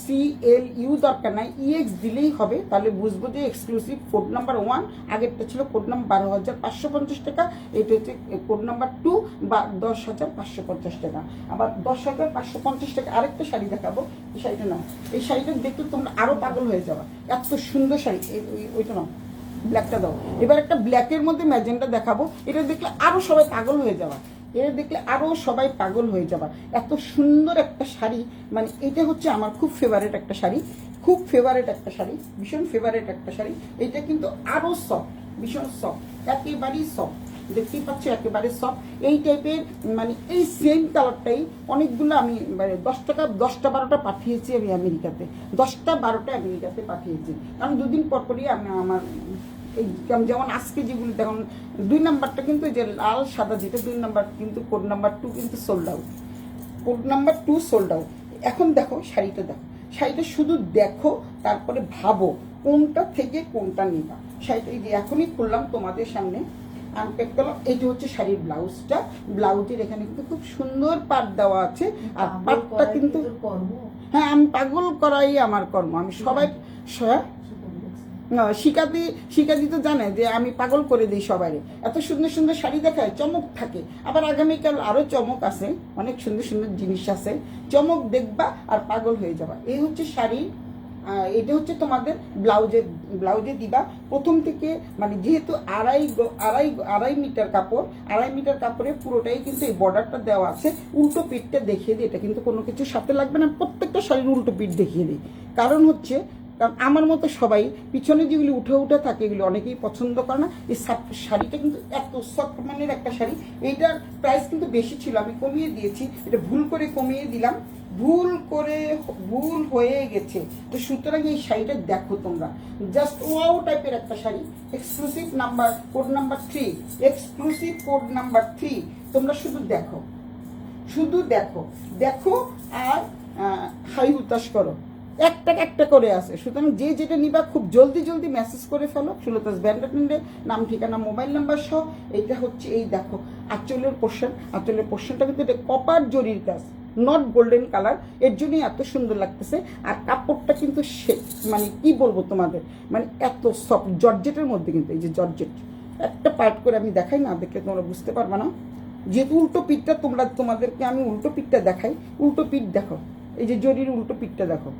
CLU দরকার নাই, EX দিলেই হবে, তাহলে বুঝবো যে এক্সক্লুসিভ কোড নাম্বার 1, আগেরটা ছিল কোড নাম্বার 12,550 টাকা, এটা হচ্ছে কোড নাম্বার 2 বা 10,550 টাকা। আবার 10,550 টাকা আরেকটা শাড়ি দেখাবো, এই শাড়িটা নাও, এই শাড়িটা দেখতে তোমরা আরো পাগল হয়ে যাবে, এত সুন্দর শাড়ি। ওইটা নাও, ব্ল্যাকটা দাও। এবার একটা ব্ল্যাকের মধ্যে ম্যাজেন্টা দেখাবো, এটা দেখলে আরো সবাই পাগল হয়ে যাবে, এটা দেখলে আরো সবাই পাগল হয়ে যাবে, এত সুন্দর একটা শাড়ি। মানে এটা হচ্ছে আমার খুব ফেভারিট একটা শাড়ি, খুব ফেভারিট একটা শাড়ি, ভীষণ ফেভারিট একটা শাড়ি। এটা কিন্তু আরো সফট, ভীষণ সফট, একেবারেই সফট, দেখতেই পাচ্ছ একেবারে সফট। এই টাইপের মানে এই সেম কালারটাই অনেকগুলো আমি 10 টাকা 10টা 12টা পাঠিয়েছি আমি আমেরিকাতে, 10টা 12টা আমেরিকাতে পাঠিয়েছি, কারণ দুদিন পর পরই আমি আমার এই যেমন আজকে যেগুলি দেখুন 2 নাম্বারটা কিন্তু যে লাল সাদা যেটা 2 নাম্বার কিন্তু কোড নাম্বার 2 কিন্তু sold out, code number 2 sold out. এখন দেখো শাড়িটা, দেখো শাড়িটা, শুধু দেখো তারপরে ভাবো কোনটা থেকে কোনটা নিবা। শাড়িটা এই যে এখনই খুললাম তোমাদের সামনে, আনপ্যাক করলাম। এইটা হচ্ছে শাড়ির ব্লাউজটা, ব্লাউজের এখানে কিন্তু খুব সুন্দর পাট দেওয়া আছে, আর পাটটা কিন্তু হ্যাঁ আমি পাগল করাই আমার কর্ম, আমি সবাই শিকাদি তো জানে যে আমি পাগল করে দিই সবাই, এত সুন্দর সুন্দর শাড়ি দেখায়, চমক থাকে। আবার আগামীকাল আরো চমক আছে, অনেক সুন্দর সুন্দর জিনিস আছে, চমক দেখবা আর পাগল হয়ে যাবা। এই হচ্ছে শাড়ি, এটা হচ্ছে তোমাদের ব্লাউজে দিবা প্রথম থেকে, মানে যেহেতু আড়াই মিটার কাপড়, 2.5 মিটার কাপড়ে পুরোটাই কিন্তু এই বর্ডারটা দেওয়া আছে। উল্টো পিঠটা দেখিয়ে দিই, এটা কিন্তু কোনো কিছু সাথে লাগবে না, প্রত্যেকটা শাড়ির উল্টো পিঠ দেখিয়ে দিই, কারণ হচ্ছে কারণ আমার মতো সবাই পিছনে যেগুলি উঠে থাকে এগুলি অনেকেই পছন্দ করে না। এই শাড়িটা কিন্তু এত সফট মানের একটা শাড়ি, এইটার প্রাইস কিন্তু বেশি ছিল, আমি কমিয়ে দিয়েছি, এটা ভুল করে কমিয়ে দিলাম, ভুল হয়ে গেছে। তো সুতরাং এই শাড়িটা দেখো তোমরা, জাস্ট ওয়াও টাইপের একটা sari, exclusive number code number 3, exclusive code number 3। তোমরা শুধু দেখো আর হাই হুতাশ করো, একটা করে আছে। সুতরাং যে যেটা নিবা খুব জলদি মেসেজ করে ফেলো, সুলতাস ব্যান্ডের নাম ঠিকানা মোবাইল নাম্বার সহ। এইটা হচ্ছে এই দেখো আঁচলের পোর্শনটা কিন্তু এটা কপার জরির কাজ, নট গোল্ডেন কালার, এর জন্যই এত সুন্দর লাগতেছে। আর কাপড়টা কিন্তু মানে কি বলবো তোমাদের, মানে এত সফট, জর্জেটের মধ্যে কিন্তু, এই যে জর্জেট, একটা পার্ট করে আমি দেখাই না, দেখলে তোমরা বুঝতে পারবে না। যেহেতু উল্টো পিঠটা তোমাদেরকে আমি উল্টো পিঠটা দেখাই, উল্টো পিঠ দেখো, এই যে জরির উল্টো পিঠটা দেখো,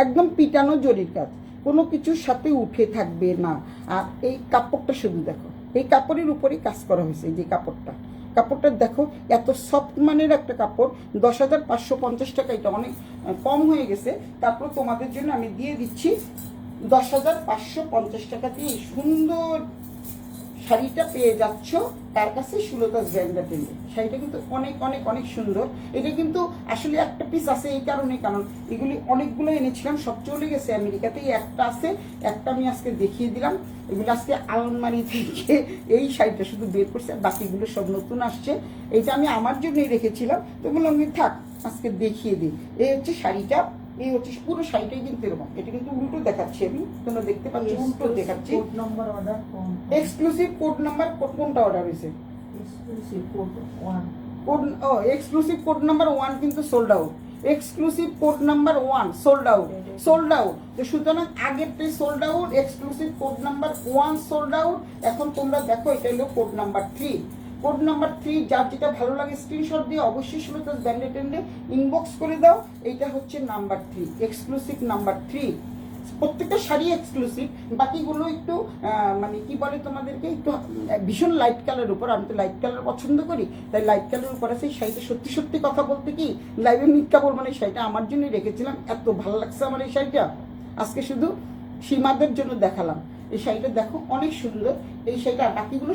একদম পিটানো জরির কাজ, কোনো কিছুর সাথে উঠে থাকবে না। আর এই কাপড়টা শুধু দেখো, এই কাপড়ের উপরেই কাজ করা হয়েছে, এই যে কাপড়টা দেখো, এত সফট মানের একটা কাপড়। 10,550 টাকা, এটা অনেক কম হয়ে গেছে, তারপর তোমাদের জন্য আমি দিয়ে দিচ্ছি 10,550 টাকা দিয়ে সুন্দর শাড়িটা পেয়ে যাচ্ছ তার কাছে, সুলতাস ব্র্যান্ডের। শাড়িটা কিন্তু অনেক সুন্দর। এটা কিন্তু আসলে একটা পিস আছে এই কারণ এগুলি অনেকগুলো এনেছিলাম, সব চলে গেছে আমেরিকাতে, একটা আছে, একটা আমি আজকে দেখিয়ে দিলাম। এগুলো আজকে আলমারি থেকে এই শাড়িটা শুধু বের করছে, বাকিগুলো সব নতুন আসছে। এইটা আমি আমার জন্যই রেখেছিলাম, তো বললাম আমি থাক আজকে দেখিয়ে দিই। এই হচ্ছে শাড়িটা, এই হচ্ছে পুরো শাড়িটাই কিন্তু এরকম। এটা কিন্তু উল্টো দেখাচ্ছি আমি, তোমরা দেখতে পাচ্ছ উল্টো দেখাচ্ছি। এক্সক্লুসিভ কোড নাম্বার কোনটা অর্ডার হয়েছে? এক্সক্লুসিভ কোড নাম্বার 1 কিন্তু sold out, exclusive code number 1 sold out. তো সুতরাং আগেরটাই sold out, exclusive code number 1 sold out. এখন তোমরা দেখো এটা হলো কোড নাম্বার 3। কোড নাম্বার 3 যার যেটা ভালো লাগে স্ক্রিনশট দিয়ে অবশ্যই সুলতাস ব্যান্ডেটে ইনবক্স করে দাও। এইটা হচ্ছে নাম্বার 3, এক্সক্লুসিভ নাম্বার 3। প্রত্যেকটা শাড়ি এক্সক্লুসিভ, বাকিগুলো একটু মানে কি বলে তোমাদেরকে, একটু ভীষণ লাইট কালার উপর, আমি তো লাইট কালার পছন্দ করি, তাই লাইট কালার উপর আছে। এই শাড়িটা সত্যি কথা বলতে কি লাইভে মিথ্যা বলবো না, এই শাড়িটা আমার জন্যই রেখেছিলাম, এত ভালো লাগছে আমার এই শাড়িটা। আজকে শুধু সীমাদের জন্য দেখালাম, এই শাড়িটা দেখো অনেক সুন্দর। এই শাড়িটা বাকিগুলো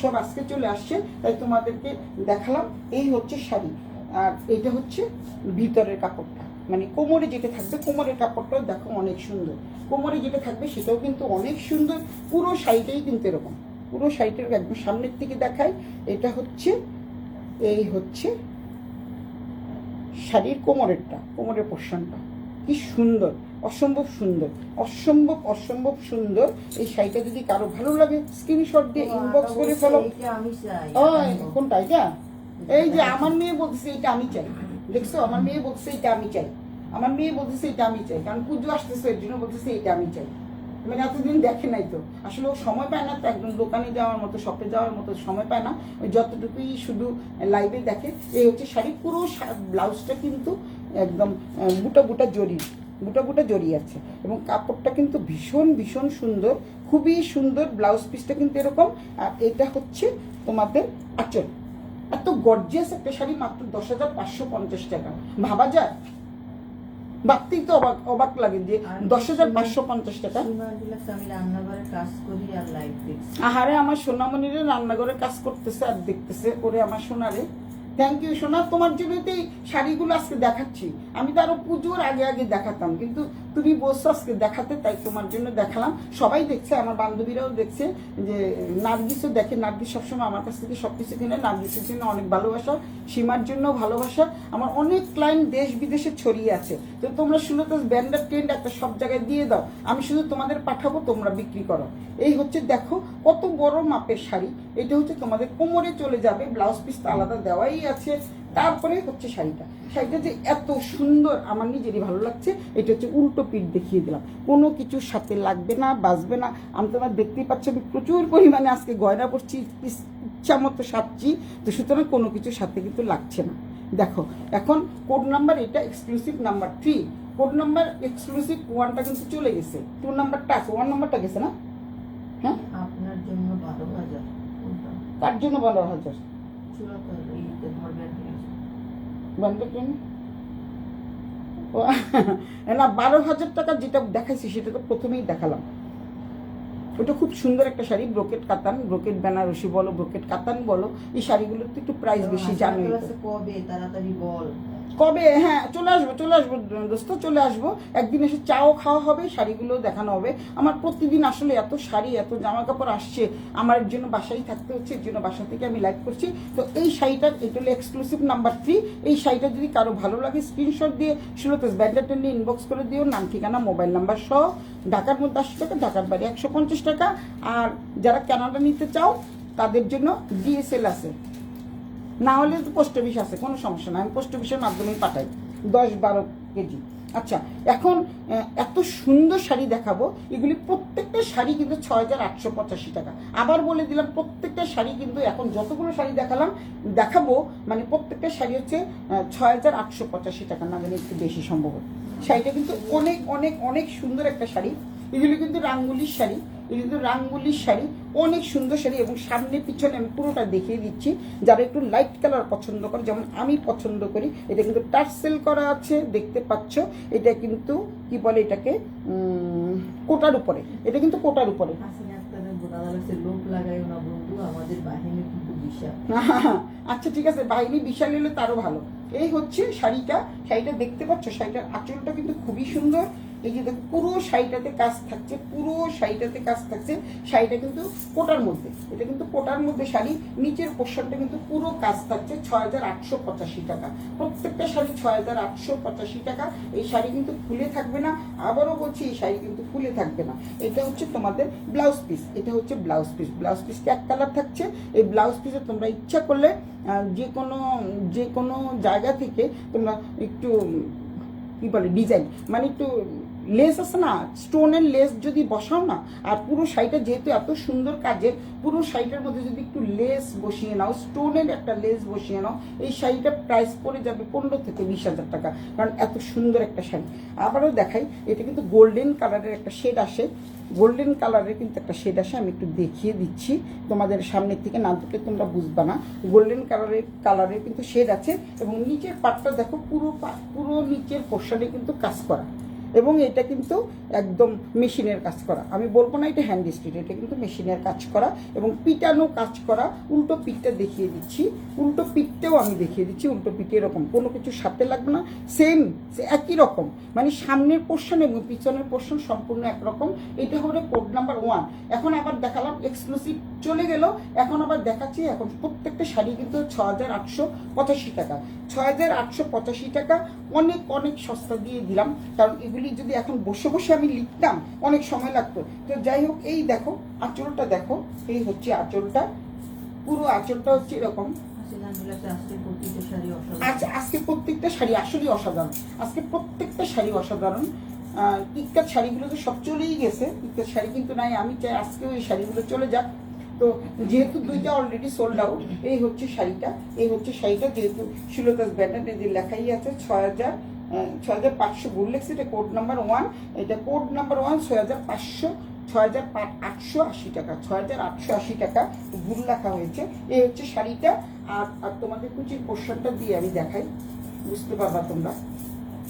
সব আজকে চলে আসছে, তাই তোমাদেরকে দেখালাম। এই হচ্ছে শাড়ি, আর এইটা হচ্ছে ভিতরের কাপড়টা, মানে কোমরে যেটা থাকবে, কোমরের কাপড়টাও দেখো অনেক সুন্দর, কোমরে যেটা থাকবে সেটাও কিন্তু অনেক সুন্দর। পুরো শাড়িটাই কিন্তু এরকম, পুরো শাড়িটার একদম সামনের থেকে দেখায়। এটা হচ্ছে এই হচ্ছে শাড়ির কোমরের পোর্শনটা, কি সুন্দর, অসম্ভব সুন্দর। এই শাড়িটা যদি কারো ভালো লাগে স্ক্রিনশট দিয়ে ইনবক্স করে ফেলো। কোনটা এটা? এই যে আমার মেয়ে বলতেছে এটা আমি চাই, দেখছো আমার মেয়ে বলতেছে এটা আমি চাই, আমার মেয়ে বলতেছে এটা আমি চাই, কারণ পুজো আসতেছে এর জন্য বলতেছে এটা আমি চাই। মানে এতদিন দেখে নাই তো, আসলে ও সময় পায় না তো, একদম দোকানে যাওয়ার মতো শপে যাওয়ার মতো সময় পায় না, ওই যতটুকুই শুধু লাইভে দেখে। এই হচ্ছে শাড়ি, পুরো ব্লাউজটা কিন্তু একদম বুটা বুটা জড়ি, বুটা বুটা জড়ি আছে, এবং কাপড়টা কিন্তু ভীষণ ভীষণ সুন্দর, খুবই সুন্দর। ব্লাউজ পিসটা কিন্তু এরকম, আর এটা হচ্ছে তোমাদের আঁচল। এত গর্জিয়াস একটা শাড়ি মাত্র 10,550 টাকা, ভাবা যায়? ভাবতেই তো অবাক অবাক লাগে যে 10,550 টাকা। আমি রান্নাঘরে কাজ করি আর লাইভ দেখছি। আহারে আমার সোনামণিরে রান্নাঘরে কাজ করতেছে আর দেখতেছে করে আমার সোনারে। থ্যাংক ইউ সোনা, তোমার জন্যই তো এই শাড়িগুলো আজকে দেখাচ্ছি। আমি তো আরো পুজোর আগে আগে দেখাতাম, কিন্তু তুমি বলছো আজকে দেখাতে, তাই তোমার জন্য দেখালাম। সবাই দেখছে, আমার বান্ধবীরাও দেখছে, যে নার্গিসও দেখে। নার্গিস সবসময় আমার কাছ থেকে সবকিছু কিনে, নার্গিসের জন্য অনেক ভালোবাসা, সীমার জন্য ভালোবাসা। আমার অনেক ক্লায়েন্ট দেশ বিদেশে ছড়িয়ে আছে, তো তোমরা শুনে তো ব্যান্ডার ট্রেন্ড একটা সব জায়গায় দিয়ে দাও, আমি শুধু তোমাদের পাঠাবো, তোমরা বিক্রি করো। এই হচ্ছে দেখো কত বড় মাপের শাড়ি, এটা হচ্ছে তোমাদের কোমরে চলে যাবে, ব্লাউজ পিস তো আলাদা দেওয়াই আছে। তারপরে হচ্ছে শাড়িটা, শাড়িটা যে এত সুন্দর আমার নিজেরই ভালো লাগছে। এটা হচ্ছে উল্টো পিঠ দেখিয়ে দিলাম, কোনো কিছুর সাথে লাগবে না, বাজবে না। আমি তোমার দেখতেই পাচ্ছ আমি প্রচুর পরিমাণে আজকে গয়না পরছি, ইচ্ছা মতো সাজছি, তো সুতরাং কোনো কিছুর সাথে কিন্তু লাগছে না। দেখো এখন কোড নাম্বার, এটা exclusive number 3, code number exclusive 1টা কিন্তু চলে গেছে, 2 নাম্বারটা আছে, 1 নাম্বারটা গেছে না? হ্যাঁ, আপনার জন্য 12,000। তার জন্য 12,000 না, 12,000 টাকা যেটা দেখাইছি সেটা তো প্রথমেই দেখালাম। ওটা খুব সুন্দর একটা শাড়ি, ব্রোকেট কাতান, ব্রোকেট বেনারসি বলো, ব্রোকেট কাতান বলো, এই শাড়িগুলোর তো একটু প্রাইস বেশি, জানোই তো। কবে তাড়াতাড়ি বল। কবে? হ্যাঁ চলে আসবো দোস্ত, চলে আসবো একদিন, এসে চাও খাওয়া হবে, শাড়িগুলো দেখানো হবে। আমার প্রতিদিন আসলে এত শাড়ি এত জামা কাপড় আসছে, আমার এর জন্য বাসায় থাকতে হচ্ছে, এর জন্য বাসা থেকে আমি লাইভ করছি। তো এই শাড়িটা, এটা হলো এক্সক্লুসিভ নাম্বার 3। এই শাড়িটা যদি কারো ভালো লাগে স্ক্রিনশট দিয়ে সুলতাস ব্যান্ডার নিয়ে ইনবক্স করে দিও, নাম ঠিকানা মোবাইল নাম্বার সহ। ঢাকার মধ্যে 80 টাকা, ঢাকার বাইরে 150 টাকা। আর যারা কানাডা নিতে চাও তাদের জন্য ডিএসএল আছে, না হলে তো পোস্ট অফিস আছে, কোনো সমস্যা না, আমি পোস্ট অফিসের মাধ্যমেই পাঠাই 10-12 কেজি। আচ্ছা এখন এত সুন্দর শাড়ি দেখাবো, এগুলি প্রত্যেকটা শাড়ি কিন্তু 6,885 টাকা। আবার বলে দিলাম, প্রত্যেকটা শাড়ি কিন্তু এখন যতগুলো শাড়ি দেখাবো মানে প্রত্যেকটা শাড়ি হচ্ছে 6,885 টাকা, না মানে একটু বেশি সম্ভবত। শাড়িটা কিন্তু অনেক অনেক অনেক সুন্দর একটা শাড়ি। এগুলি কিন্তু রাঙ্গুলির শাড়ি, এগুলি কিন্তু রাঙ্গুলির শাড়ি, অনেক সুন্দর শাড়ি। এবং সামনে পিছনে আমি পুরোটা দেখিয়ে দিচ্ছি, যারা একটু লাইট কালার পছন্দ করে, যেমন আমি পছন্দ করি। এটা কিন্তু টার্সেল করা আছে, দেখতে পাচ্ছ। এটা কিন্তু কি বলে এটাকে, কোটার উপরে, এটা কিন্তু কোটার উপরে। লোক লাগাই না বন্ধু, আমাদের বাহিনী কিন্তু বিশাল। আচ্ছা ঠিক আছে, বাহিনী বিশাল হলে তারও ভালো। এই হচ্ছে শাড়িটা, শাড়িটা দেখতে পাচ্ছ, শাড়িটার আঁচলটা কিন্তু খুবই সুন্দর। এই যে দেখো পুরো শাড়িটাতে কাজ থাকছে, পুরো শাড়িটাতে কাজ থাকছে। শাড়িটা কিন্তু কোটার মধ্যে, এটা কিন্তু কোটার মধ্যে শাড়ি, নিচের পোর্শনটা কিন্তু পুরো কাজ থাকছে। 6,885 টাকা, প্রত্যেকটা শাড়ি 6,885 টাকা। এই শাড়ি কিন্তু খুলে থাকবে না, আবারও বলছি এই শাড়ি কিন্তু খুলে থাকবে না। এটা হচ্ছে তোমাদের ব্লাউজ পিস, এটা হচ্ছে ব্লাউজ পিস। ব্লাউজ পিসটা এক কালার থাকছে। এই ব্লাউজ পিসে তোমরা ইচ্ছা করলে যে কোনো জায়গা থেকে তোমরা একটু কি বলে ডিজাইন, মানে একটু লেস আছে না, স্টোনের লেস যদি বসাও না, আর পুরো শাড়িটা যেহেতু এত সুন্দর কাজের, পুরো শাড়িটার মধ্যে যদি একটু লেস বসিয়ে নাও, স্টোনের একটা লেস বসিয়ে নাও, এই শাড়িটা প্রাইস পড়ে যাবে 15 থেকে 20,000 টাকা, কারণ এত সুন্দর একটা শাড়ি। আবারও দেখাই, এটা কিন্তু গোল্ডেন কালারের একটা শেড আসে, গোল্ডেন কালারের কিন্তু একটা শেড আসে। আমি একটু দেখিয়ে দিচ্ছি তোমাদের সামনের থেকে, না দেখলে তোমরা বুঝবা না। গোল্ডেন কালারের কিন্তু শেড আছে, এবং নিচের পাটটা দেখো, পুরো নিচের পোর্শনে কিন্তু কাজ করা, এবং এটা কিন্তু একদম মেশিনের কাজ করা। আমি বলবো না এটা হ্যান্ড স্টিচ, এটা কিন্তু মেশিনের কাজ করা এবং পিটানো কাজ করা। উল্টো পিঠটা দেখিয়ে দিচ্ছি, উল্টো পিঠটাও আমি দেখিয়ে দিচ্ছি। উল্টো পিঠে এরকম কোনো কিছু সাথে লাগবে না, সেম একই রকম, মানে সামনের পোর্শন এবং পিছনের পোর্শন সম্পূর্ণ একরকম। এটা হবে কোড নাম্বার 1। এখন আবার দেখালাম এক্সক্লুসিভ, চলে গেল। এখন আবার দেখাচ্ছি, এখন প্রত্যেকটা শাড়ি কিন্তু 6,885 টাকা, 6,885 টাকা। অনেক অনেক সস্তা দিয়ে দিলাম, কারণ এগুলি যদি এখন বসে বসে আমি লিখতাম অনেক সময় লাগতো। তো যাই হোক, এই দেখো আঁচলটা দেখো, এই হচ্ছে আঁচলটা, পুরো আঁচলটা হচ্ছে এরকম, আজকে প্রতিটা শাড়ি অসাধারণ। আচ্ছা, আজকে প্রত্যেকটা শাড়ি আসলেই অসাধারণ। আজকে প্রত্যেকটা শাড়ি অসাধারণ। ইক্কাত শাড়িগুলো তো সব চলেই গেছে, ইক্কাত শাড়ি কিন্তু নাই। আমি চাই আজকেও এই শাড়িগুলো চলে যাক। তো যেহেতু দুইটা অলরেডি সোল্ড আউট, এই হচ্ছে শাড়িটা, যেহেতু সুলতাস ব্যানার যে লেখাই আছে 6500 ভুল লেখছে, এটা কোড নাম্বার 1, এটা কোড নাম্বার 1 6880 টাকা, 6880 টাকা ভুল লেখা হয়েছে। এই হচ্ছে শাড়িটা। আর তোমাদের কুচির পোর্শনটা দিয়ে আমি দেখাই, বুঝতে পারবা তোমরা।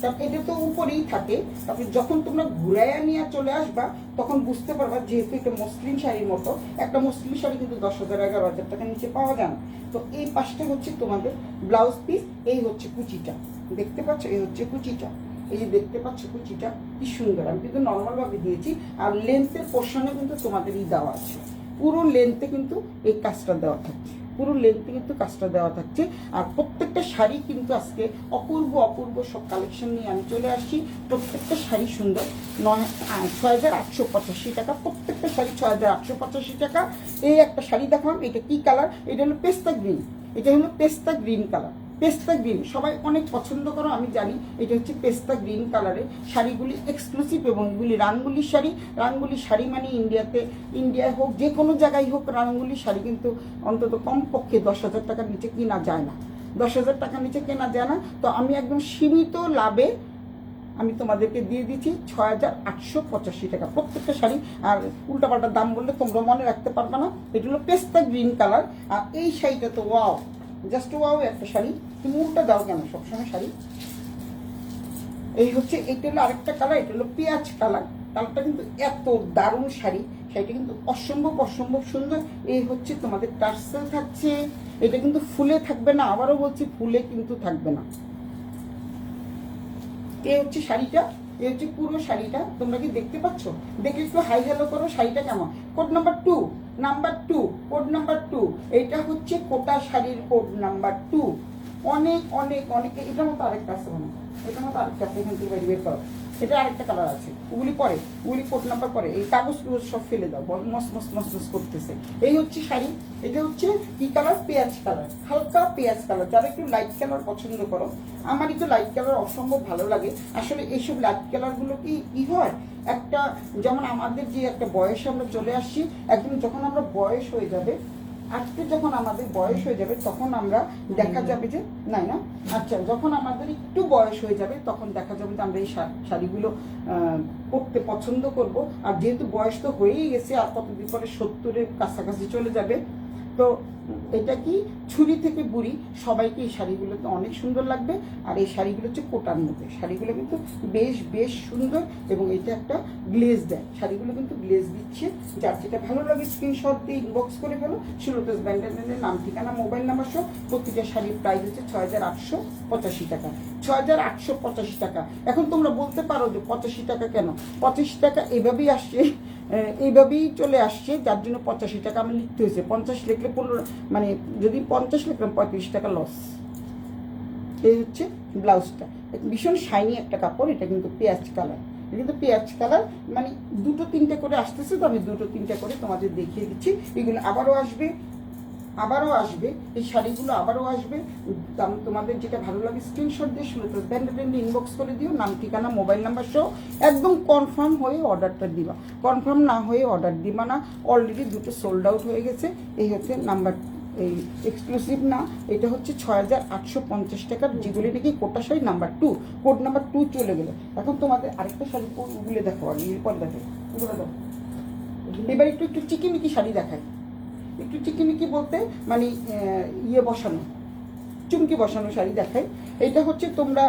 কারণ এটা তো উপরেই থাকে, তারপরে যখন তোমরা ঘুরাইয়া নিয়ে চলে আসবা তখন বুঝতে পারবা, যেহেতু এটা মসলিন শাড়ির মতো। একটা মসলিন শাড়ি কিন্তু 10,000 11,000 টাকার নিচে পাওয়া যায় না। তো এই পাশটা হচ্ছে তোমাদের ব্লাউজ পিস, এই হচ্ছে কুচিটা, দেখতে পাচ্ছ? এই হচ্ছে কুচিটা, এই যে দেখতে পাচ্ছ কুচিটা কি সুন্দর। আমি কিন্তু নর্মাল ভাবে দিয়েছি, আর লেন্থের পোর্শনে কিন্তু তোমাদেরই দেওয়া আছে। পুরো লেন্থে কিন্তু এই কাজটা দেওয়া থাকছে, পুরো লেন্থে কিন্তু কাজটা দেওয়া থাকছে। আর প্রত্যেকটা শাড়ি কিন্তু আজকে অপূর্ব অপূর্ব সব কালেকশন নিয়ে আমি চলে আসছি। প্রত্যেকটা শাড়ি সুন্দর। 6885 টাকা প্রত্যেকটা শাড়ি, 6885 টাকা। এই একটা শাড়ি দেখালাম, এটা কি কালার? এটা হলো পেস্তা গ্রিন, এটা হলো পেস্তা গ্রিন কালার। পেস্তা গ্রিন সবাই অনেক পছন্দ করো, আমি জানি। এটা হচ্ছে পেস্তা গ্রিন কালারের শাড়িগুলি এক্সক্লুসিভ, এবং এগুলি রাঙ্গুলির শাড়ি। রাঙ্গুলির শাড়ি মানে ইন্ডিয়ায় হোক, যে কোনো জায়গায় হোক, রাঙ্গুলির শাড়ি কিন্তু অন্তত কমপক্ষে 10,000 টাকার নিচে কেনা যায় না, 10,000 টাকার নিচে কেনা যায় না। তো আমি একদম সীমিত লাভে আমি তোমাদেরকে দিয়ে দিচ্ছি 6885 টাকা প্রত্যেকটা শাড়ি। আর উল্টাপাল্টা দাম বললে তোমরা মনে রাখতে পারবে না। এটা হলো পেস্তা গ্রিন কালার। আর এই শাড়িটা তো ওয়াও, জাস্ট ওয়াও একটা শাড়ি। তুমি উল্টা দাও কেন সবসময় শাড়ি? এই হচ্ছে, এটা হলো আরেকটা কালার, এটা হলো পেঁয়াজ কালার। কালারটা কিন্তু এত দারুণ শাড়ি, শাড়িটা কিন্তু অসম্ভব অসম্ভব সুন্দর। এই হচ্ছে তোমাদের টার্সেল থাকছে, এটা কিন্তু ফুলে থাকবে না, আবারও বলছি ফুলে কিন্তু থাকবে না। এই হচ্ছে শাড়িটা, এই হচ্ছে পুরো শাড়িটা। তোমরা কি দেখতে পাচ্ছ? দেখে একটু হাই হ্যালো করো। শাড়িটা কেমন? Code number 2, code number 2। এটা হচ্ছে কোটা শাড়ির কোড নাম্বার 2। অনেক অনেক অনেক। এটার মতো আরেকটা আছে, মনে হয় এটার মতো আরেকটা আছে, এখান থেকে বের করো। এটা আরেকটা কালার আছে, ওগুলি পরে, ওগুলি কোড নাম্বার পরে। এই কাগজ সব ফেলে দাও, মস মস মস মস করতেছে। এই হচ্ছে শাড়ি, এটা হচ্ছে কি কালার? পেঁয়াজ কালার, হালকা পেঁয়াজ কালার। যারা একটু লাইট কালার পছন্দ করো, আমারই তো লাইট কালার অসম্ভব ভালো লাগে। আসলে এইসব লাইট কালারগুলো কি হয়, একটা যেমন আমাদের যে একটা বয়সে আমরা চলে আসছি, একদিন যখন আমরা বয়স হয়ে যাবে, আজকে যখন আমাদের বয়স হয়ে যাবে তখন আমরা দেখা যাবে যে না, আচ্ছা, যখন আমাদের একটু বয়স হয়ে যাবে তখন দেখা যাবে যে আমরা এই শাড়িগুলো পরতে পছন্দ করব। আর যেহেতু বয়স তো হয়েই গেছে, আর কতদিন পরে 70-এর কাছাকাছি চলে যাবে, তো এটা কি ছুরি থেকে বুড়ি সবাইকে এই শাড়িগুলোতে অনেক সুন্দর লাগবে। আর এই শাড়িগুলো হচ্ছে কোটার মধ্যে, শাড়িগুলো কিন্তু বেশ সুন্দর, এবং এটা একটা গ্লেজ দেয়, শাড়িগুলো কিন্তু গ্লেজ দিচ্ছে। যার যেটা ভালো লাগে স্ক্রিনশট দিয়ে ইনবক্স করে ফেলো। সুলতাস ব্যান্ডেলের নাম, ঠিকানা, মোবাইল নাম্বার সহ। প্রতিটা শাড়ির প্রাইস হচ্ছে 6885 টাকা, 6885 টাকা। এখন তোমরা বলতে পারো যে 85 টাকা কেন? 85 টাকা এভাবেই আসছে, এইভাবেই চলে আসছে, যার জন্য 85 টাকা আমি লিখতে হয়েছে। 50 লিখলে 15, মানে যদি 50 লিখলাম 35 টাকা লস। এই হচ্ছে ব্লাউজটা, ভীষণ শাইনি একটা কাপড়। এটা কিন্তু পেঁয়াজ কালার, এটা কিন্তু পেঁয়াজ কালার, মানে 2-3টে করে আসতেছে, তো আমি 2-3টে করে তোমাদের দেখিয়ে দিচ্ছি। এগুলো আবারও আসবে, এই শাড়িগুলো আবারও আসবে। তোমাদের যেটা ভালো লাগে স্ক্রিনশট দিয়ে সুলতাস ব্যান্ডেলের ইনবক্স করে দিও, নাম, ঠিকানা, মোবাইল নাম্বার সহ। একদম কনফার্ম হয়ে অর্ডারটা দিবা, কনফার্ম না হয়ে অর্ডার দিবা না। অলরেডি 2টো সোল্ড আউট হয়ে গেছে। এই হচ্ছে নাম্বার, এই এক্সক্লুসিভ না, এটা হচ্ছে 6850 টাকার, যেগুলি নাকি কোটা শাড়ি নাম্বার 2, কোড নাম্বার 2 চলে গেলো। এখন তোমাদের আরেকটা শাড়ি ওগুলো দেখো, আর এরপর দেখো ওগুলো দেখো। এবার একটু চিকিমিকি শাড়ি দেখায়। একটু চিকিমিকি বলতে মানে বসানো, চুমকি বসানো শাড়ি দেখায়। এটা হচ্ছে তোমরা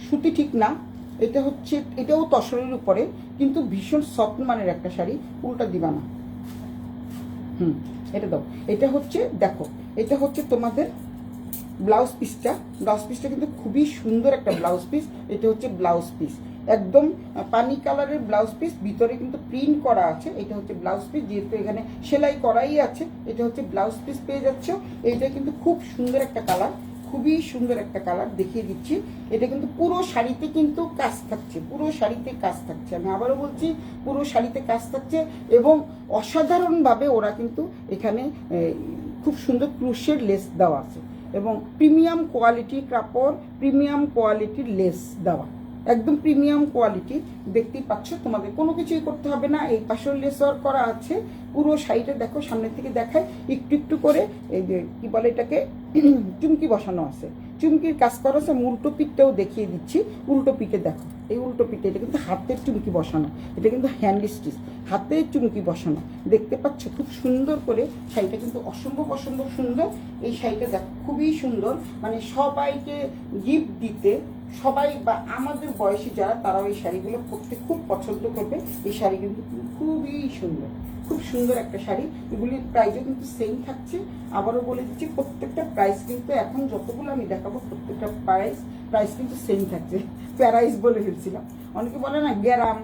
সুতি ঠিক না, এটা হচ্ছে, এটাও তসরের উপরে, কিন্তু ভীষণ সফট মানের একটা শাড়ি। উল্টা দিবা না, এটা দাও। এটা হচ্ছে, দেখো, এটা হচ্ছে তোমাদের ব্লাউজ পিসটা কিন্তু খুবই সুন্দর একটা ব্লাউজ পিস। এটা হচ্ছে ব্লাউজ পিস, একদম পানি কালারের ব্লাউজ পিস, ভিতরে কিন্তু প্রিন্ট করা আছে। এটা হচ্ছে ব্লাউজ পিস, যেহেতু এখানে সেলাই করাই আছে, এটা হচ্ছে ব্লাউজ পিস পেয়ে যাচ্ছ। এইটা কিন্তু খুব সুন্দর একটা কালার, খুবই সুন্দর একটা কালার, দেখিয়ে দিচ্ছি। এটা কিন্তু পুরো শাড়িতে কিন্তু কাজ থাকছে, পুরো শাড়িতে কাজ থাকছে। আমি আবারও বলছি, পুরো শাড়িতে কাজ থাকছে, এবং অসাধারণভাবে ওরা কিন্তু এখানে খুব সুন্দর ক্রুশের লেস দেওয়া আছে এবং প্রিমিয়াম কোয়ালিটির কাপড়, প্রিমিয়াম কোয়ালিটির লেস দেওয়া, একদম প্রিমিয়াম কোয়ালিটি। দেখতেই পাচ্ছ, তোমাদের কোনো কিছুই করতে হবে না। এই পাশেও লেস ওয়ার্ক করা আছে। পুরো শাড়িটা দেখো, সামনের থেকে দেখায় একটু একটু করে, এই যে কি বলে এটাকে, চুমকি বসানো আছে, চুমকির কাজ করা আছে। আমি উল্টো পিঠটাও দেখিয়ে দিচ্ছি। উল্টো পিঠে দেখো, এই উল্টো পিঠে এটা কিন্তু হাতের চুমকি বসানো, এটা কিন্তু হ্যান্ড স্টিচ, হাতের চুমকি বসানো। দেখতে পাচ্ছ খুব সুন্দর করে শাড়িটা, কিন্তু অসম্ভব অসম্ভব সুন্দর। এই শাড়িটা দেখো খুবই সুন্দর, মানে সবাইকে গিফট দিতে, সবাই বা আমাদের বয়সী যারা, তারাও এই শাড়িগুলো পরতে খুব পছন্দ করবে। এই শাড়ি কিন্তু খুবই সুন্দর, খুব সুন্দর একটা শাড়ি। এগুলির প্রাইসও কিন্তু সেম থাকছে। আবারও বলে দিচ্ছি, প্রত্যেকটা প্রাইস কিন্তু এখন যতগুলো আমি দেখাবো প্রত্যেকটা প্রাইস কিন্তু সেম থাকছে। প্যারাইস বলে ফেলছিলাম, অনেকে বলে না গ্যারাম,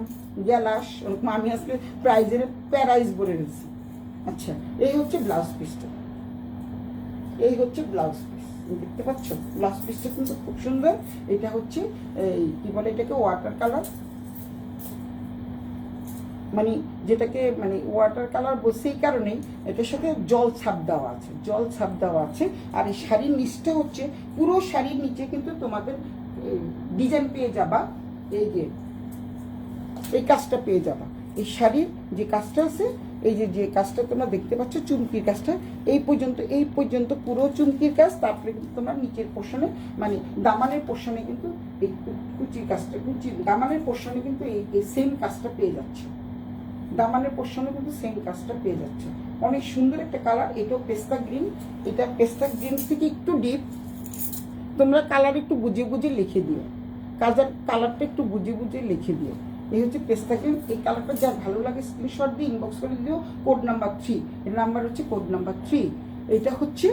গ্যালাস, ওরকম আমি আজকে প্রাইজের প্যারাইস বলে ফেলছি। আচ্ছা, এই হচ্ছে ব্লাউজ পিসটা, এই হচ্ছে ব্লাউজ পিস। দেখতে পাচ্ছ ব্লাউজ পিসটা কিন্তু খুব সুন্দর। এটা হচ্ছে এই কি বলে এটাকে, ওয়াটার কালার, মানে যেটাকে মানে ওয়াটার কালার বলছে এই কারণেই, এটার সাথে জল ছাপ দেওয়া আছে, জল ছাপ দেওয়া আছে। আর এই শাড়ির নিচটা হচ্ছে, পুরো শাড়ির নিচে কিন্তু তোমাদের ডিজাইন পেয়ে যাবা, এই যে এই কাজটা পেয়ে যাবা। এই শাড়ির যে কাজটা আছে, এই যে যে কাজটা তোমরা দেখতে পাচ্ছ, চুমকির কাজটা, এই পর্যন্ত পুরো চুমকির কাজ। তারপরে কিন্তু তোমরা নিচের পোর্শনে, মানে দামানের পোর্শনে কিন্তু এই কুচির কাজটা, দামানের পোর্শনে কিন্তু এই সেম কাজটা পেয়ে যাচ্ছে। দামানের পোর্শনে কিন্তু সেম কাজটা পেয়ে যাচ্ছে। অনেক সুন্দর একটা কালার। এটাও পেস্তা গ্রিন, এটা পেস্তা গ্রিন থেকে একটু ডিপ। তোমরা কালার একটু বুঝে বুঝে লিখে দিও, কালারটা একটু বুঝে বুঝে লিখে দিও। এই হচ্ছে পেস্তা গ্রিন। এই কালারটা যার ভালো লাগে স্ক্রিনশট দিয়ে ইনবক্স করে দিও, কোড নাম্বার 3, এর নাম্বার হচ্ছে কোড নাম্বার 3। এটা হচ্ছে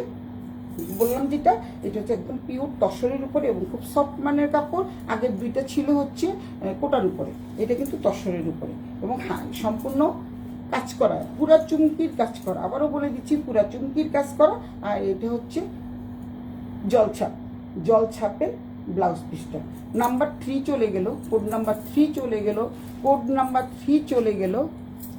বললাম যেটা, এটা হচ্ছে একদম পিওর তসরের উপরে এবং খুব সফট মানের কাপড়। আগের দুইটা ছিল হচ্ছে কোটার উপরে, এটা কিন্তু তসরের উপরে এবং হ্যাঁ সম্পূর্ণ কাজ করা, পুরা চুমকির কাজ করা। আবারও বলে দিচ্ছি, পুরা চুমকির কাজ করা। আর এটা হচ্ছে জলছাপের ব্লাউজ পিসটা। নাম্বার 3 চলে গেল, কোড নাম্বার 3 চলে গেল, কোড নাম্বার 3 চলে গেল।